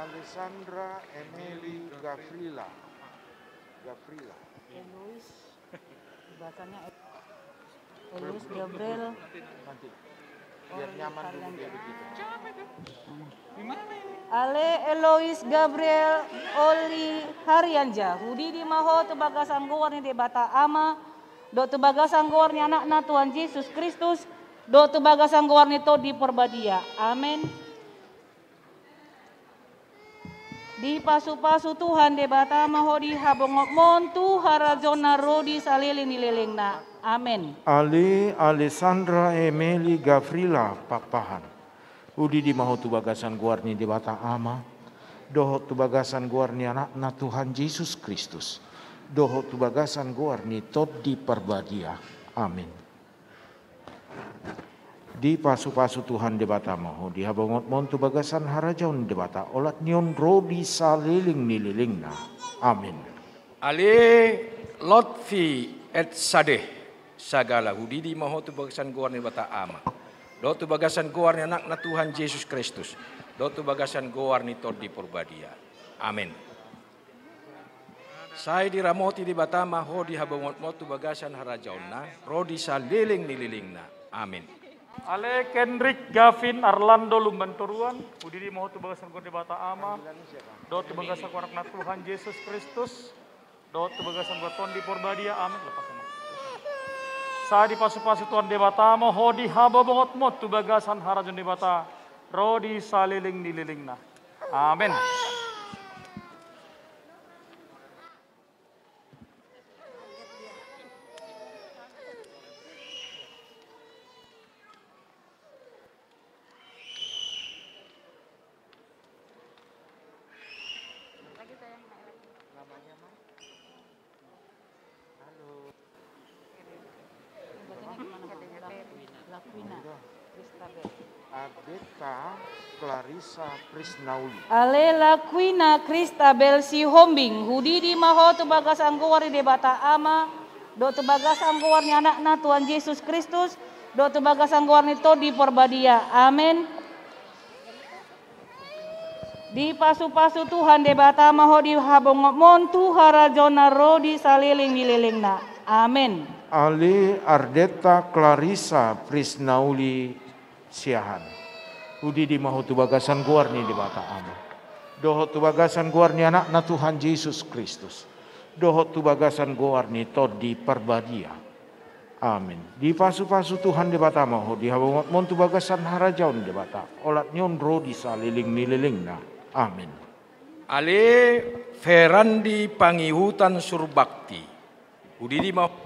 Alessandra Emily Gafrila. Elois, bacanya Elois Gabriel. Nanti biar nyaman dulu dia begitu. Ale Elois Gabriel Oli Haryanja, Hudi di maho tu bagasan gowarni debata ama, do tu bagasan gowarni anakna Tuhan Yesus Kristus, do tu bagasan gowarni to di porbadia. Amin. Di pasu-pasu Tuhan debata maho di habongok montu harazona rodi saliling nililingna. Amin. Ale Alessandra Emily Gafrila Pakpahan, Udi di maho tu bagasan guarni di bata ama, doho tu bagasan guarni anakna Tuhan Yesus Kristus, doho tu bagasan guarni tod di parbadia. Amin. Di pasu-pasu Tuhan di bata maho di habongot montu bagasan harajaun di bata olat nyon rodi saliling nililingna. Amin. Ale Lotfi et Sadeh Sagala Hudi di maho tu bagasan goarni bata ama, do tu bagasan goarni anakna Tuhan Yesus Kristus, do tu bagasan goarni tod di porbadia. Amin. Saya diramoti di bata maho di habongot motu bagasan harajauna rodi saliling nililingna. Amin. Ale Kendrick Gavin Arlando Lumbanturuan, Budi di maho tu bagasan goarni bata ama, do tu bagasan anakna Tuhan Yesus Kristus, do tu bagasan goarton di porbadia. Amin. Lepas sama. Saya di pasu-pasu Tuhan debata moho di habo bongot mot tu bagasan harajon debata rodi saliling nililingna. Amin. Ardeta Clarissa Prisnauli. Alela Quina Christabel si Hombing, hudidi maho tu bagas angguwari de bata ama, do tu bagas angguwarni anakna Tuhan Yesus Kristus, do tu bagas angguwarni Todi Porbadia. Amin. Di pasu-pasu Tuhan de bata maho di habong montu harajona rodi saliling nililingna. Amin. Ale Ardeta Clarissa Prisnauli Siahan. Udi di mahu tu bagasan guarni di bata ama. Doho tu bagasan guarni anakna Tuhan Yesus Kristus. Doho tu bagasan guarni Todi Perbadia. Amin. Di pasu-pasu Tuhan di bata mahu di habongot mon tu bagasan harajaun di bata. Olat nyon rodi saliling nililingna. Amin. Ale Ferandi Pangihutan Surbakti. Udi di mahu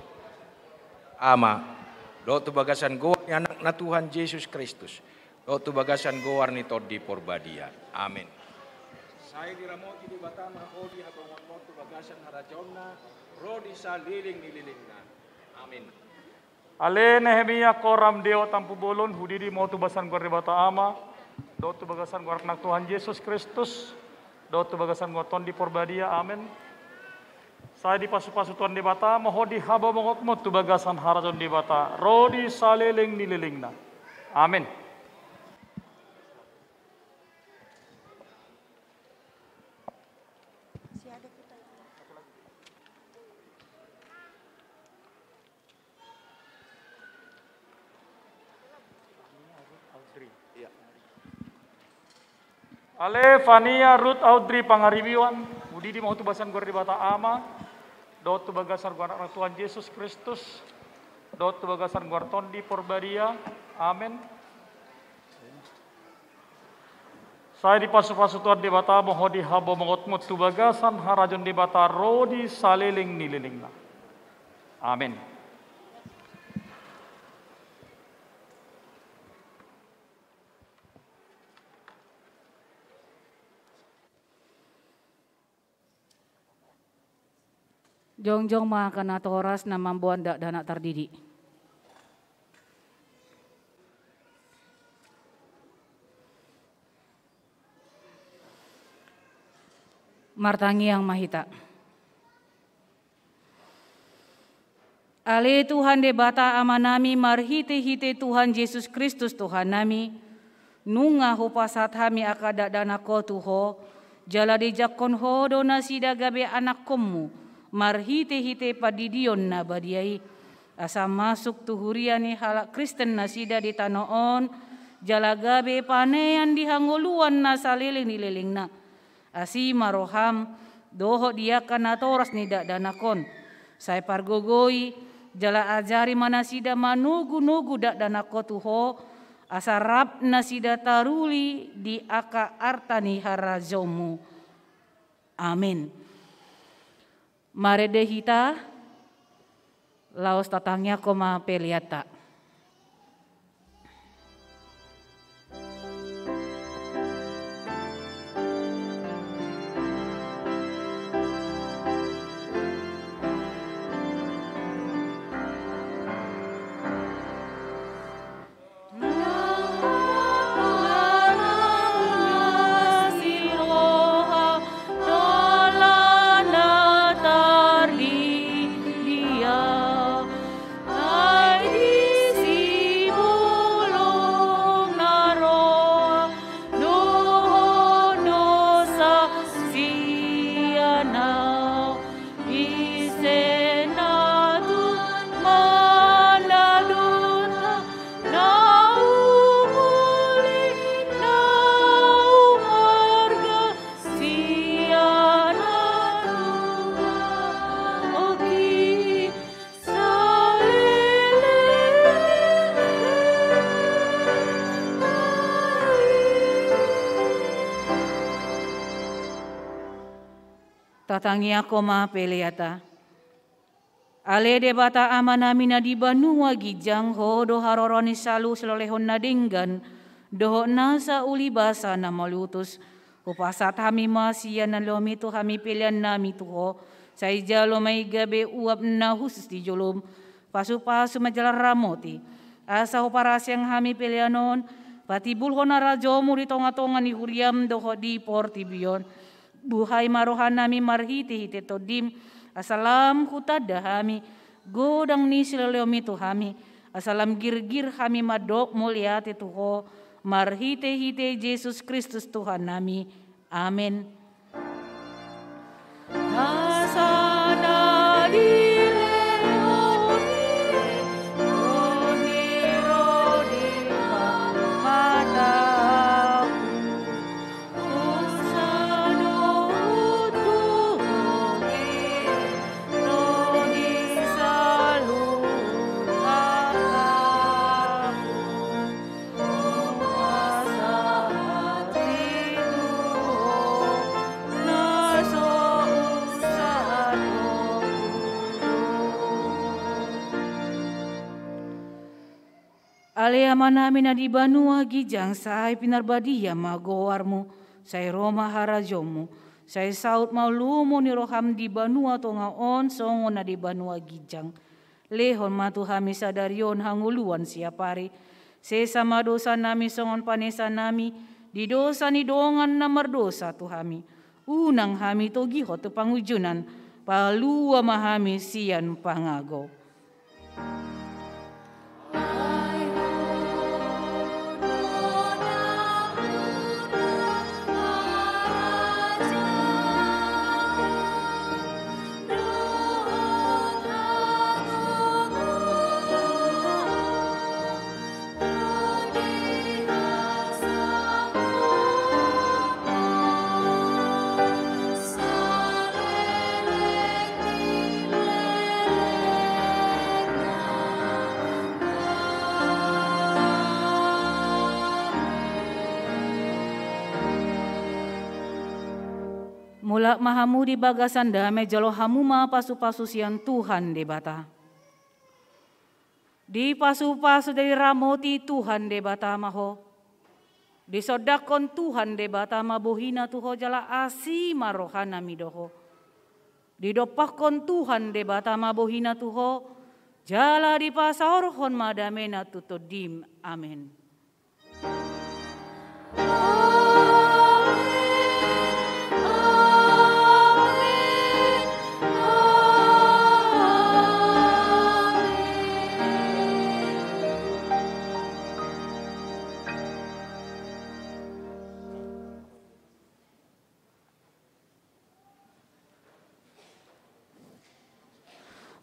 ama. Doho tu bagasan guarni anakna Tuhan Yesus Kristus. Dotu bagasan gowarni Todi Porbadia. Amin. Saya diramoti di batama hodi habongot motu bagasan harajonna rodi saliling nililingna. Amin. Ale Nehemia koram deo tampu bolon hudidi motu basan gor di bata ama. Dotu bagasan gor anak Tuhan Yesus Kristus. Dotu bagasan gor Todi Porbadia. Amin. Saya di pasu-pasu Tuhan di bata mohodi habongot motu bagasan harajon di bata rodi saliling nililingna. Amin. Ale Fania Ruth Audrey Pangaribiwan, udidi mau tu basan gor di bata ama, dot tu bagasan gor anak Tuhan Yesus Kristus, dot tu bagasan gor Todi Porbadia. Amin. Saya di pasu-pasu Tuhan di bata moho di habo mongotmut tu bagasan harajon di bata rodi saliling nililingna. Amin. Jongjong makan atoras nama buan dak dana tardidi. Martangi yang mahita. Ale Tuhan de bata amanami marhite-hite Tuhan Yesus Kristus Tuhan nami. Nunga ho pasat hami akada dana ko tuho. Jala de jakon ho donasi dagabe anak komu. Marhite-hite padidion na badiai asa masuk tuhuriani halak Kristen nasida di tanoon jalagabe panean di hangoluan na saliling nililing na asi maroham doho dia kana toras nida danakon saya pargogoi jala ajari manasida manugu-nugu dak danako tuho asa rab nasida taruli di aka artani harajomu. Amin. Mare dehita laos tatangnya koma peliata. Tatangia koma peleata. Ale de bata amanami na di banua gijang ho do haroroni salu selolehon nadinggan doho nasa uli basa na malutus upasat hami masia na lomi tu hami pilihan nami tuho say jalo may gabe uap na husus di jolom pasu-pasu majalar ramoti asa ho parasyang hami pilianon, patibul ho na rajomu di tonga-tonga ni huriam doho di portibion. Buhay marohan nami marhiti-hiti todim, asalam kutada hami, godang ni silaleomi tu hami, asalam gir-gir hami madok muliati tuho, marhite-hite Yesus Kristus Tuhan nami. Amin. Asana di Aleama namin na di banua gijang say pinarbadia magowarmu, say Roma harajomu, say saut maulumo ni roham di banua tongaon songo na di banua gijang. Lehon matu hami sadarion hanguluan siapari, sesama dosa nami songon panesa nami, di dosa ni dongan na mardosa tu hami. Unang hami togi hotu pangujunan, palua mahami sian pangago. Mula mahamu di bagasan dame jalo hamuma pasu-pasu sian Tuhan debata. Di pasu-pasu dari ramoti Tuhan debata maho. Di sodakon Tuhan debata mabohina tuho jala asi marohana midoho. Di dopakon Tuhan debata mabohina tuho jala di pasahorhon madamena tutodim. Amin.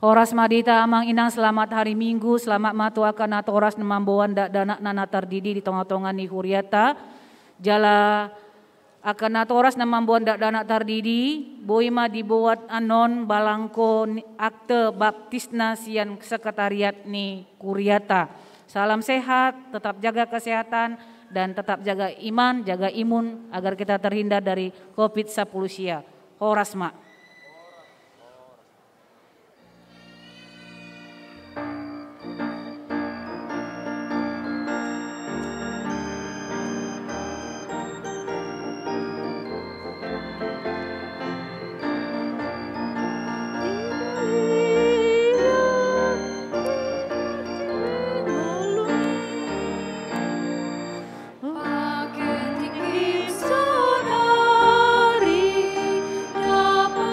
Horas madita amang inang selamat hari Minggu, selamat matu akan ato horas nemamboan dak danak nana tardidi di tonga-tonga ni huriata. Jala akan ato horas nemamboan dak danak tardidi, boima dibuat anon balangko akte baptisna sian sekretariat ni huriata. Salam sehat, tetap jaga kesehatan dan tetap jaga iman, jaga imun agar kita terhindar dari COVID-19 sia. Horas mak. Dapat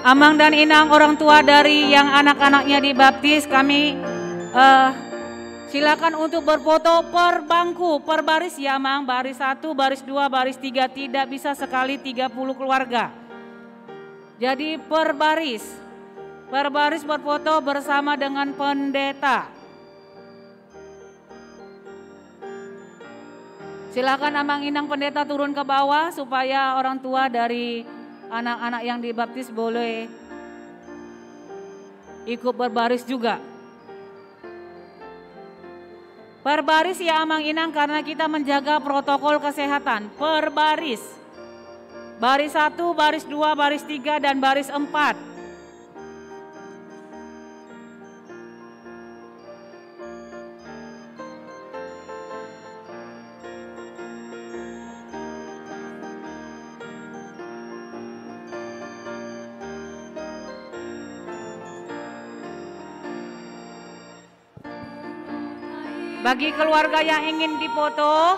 Amang dan Inang orang tua dari yang anak-anaknya dibaptis, kami silakan untuk berfoto per bangku, per baris ya Amang, baris 1, baris 2, baris 3, tidak bisa sekali 30 keluarga. Jadi per baris berfoto bersama dengan pendeta. Silakan Amang Inang pendeta turun ke bawah supaya orang tua dari anak-anak yang dibaptis boleh ikut berbaris juga. Per baris ya Amang Inang karena kita menjaga protokol kesehatan. Per baris. Baris 1, baris 2, baris 3, dan baris 4. Bagi keluarga yang ingin difoto,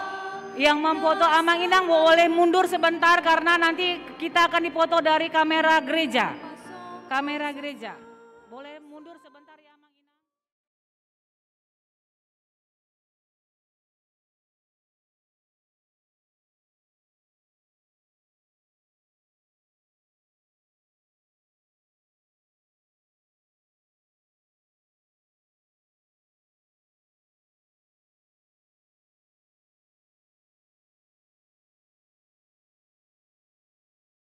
yang memfoto Amang Inang boleh mundur sebentar karena nanti kita akan difoto dari kamera gereja. Kamera gereja. Boleh mundur sebentar ya Amang.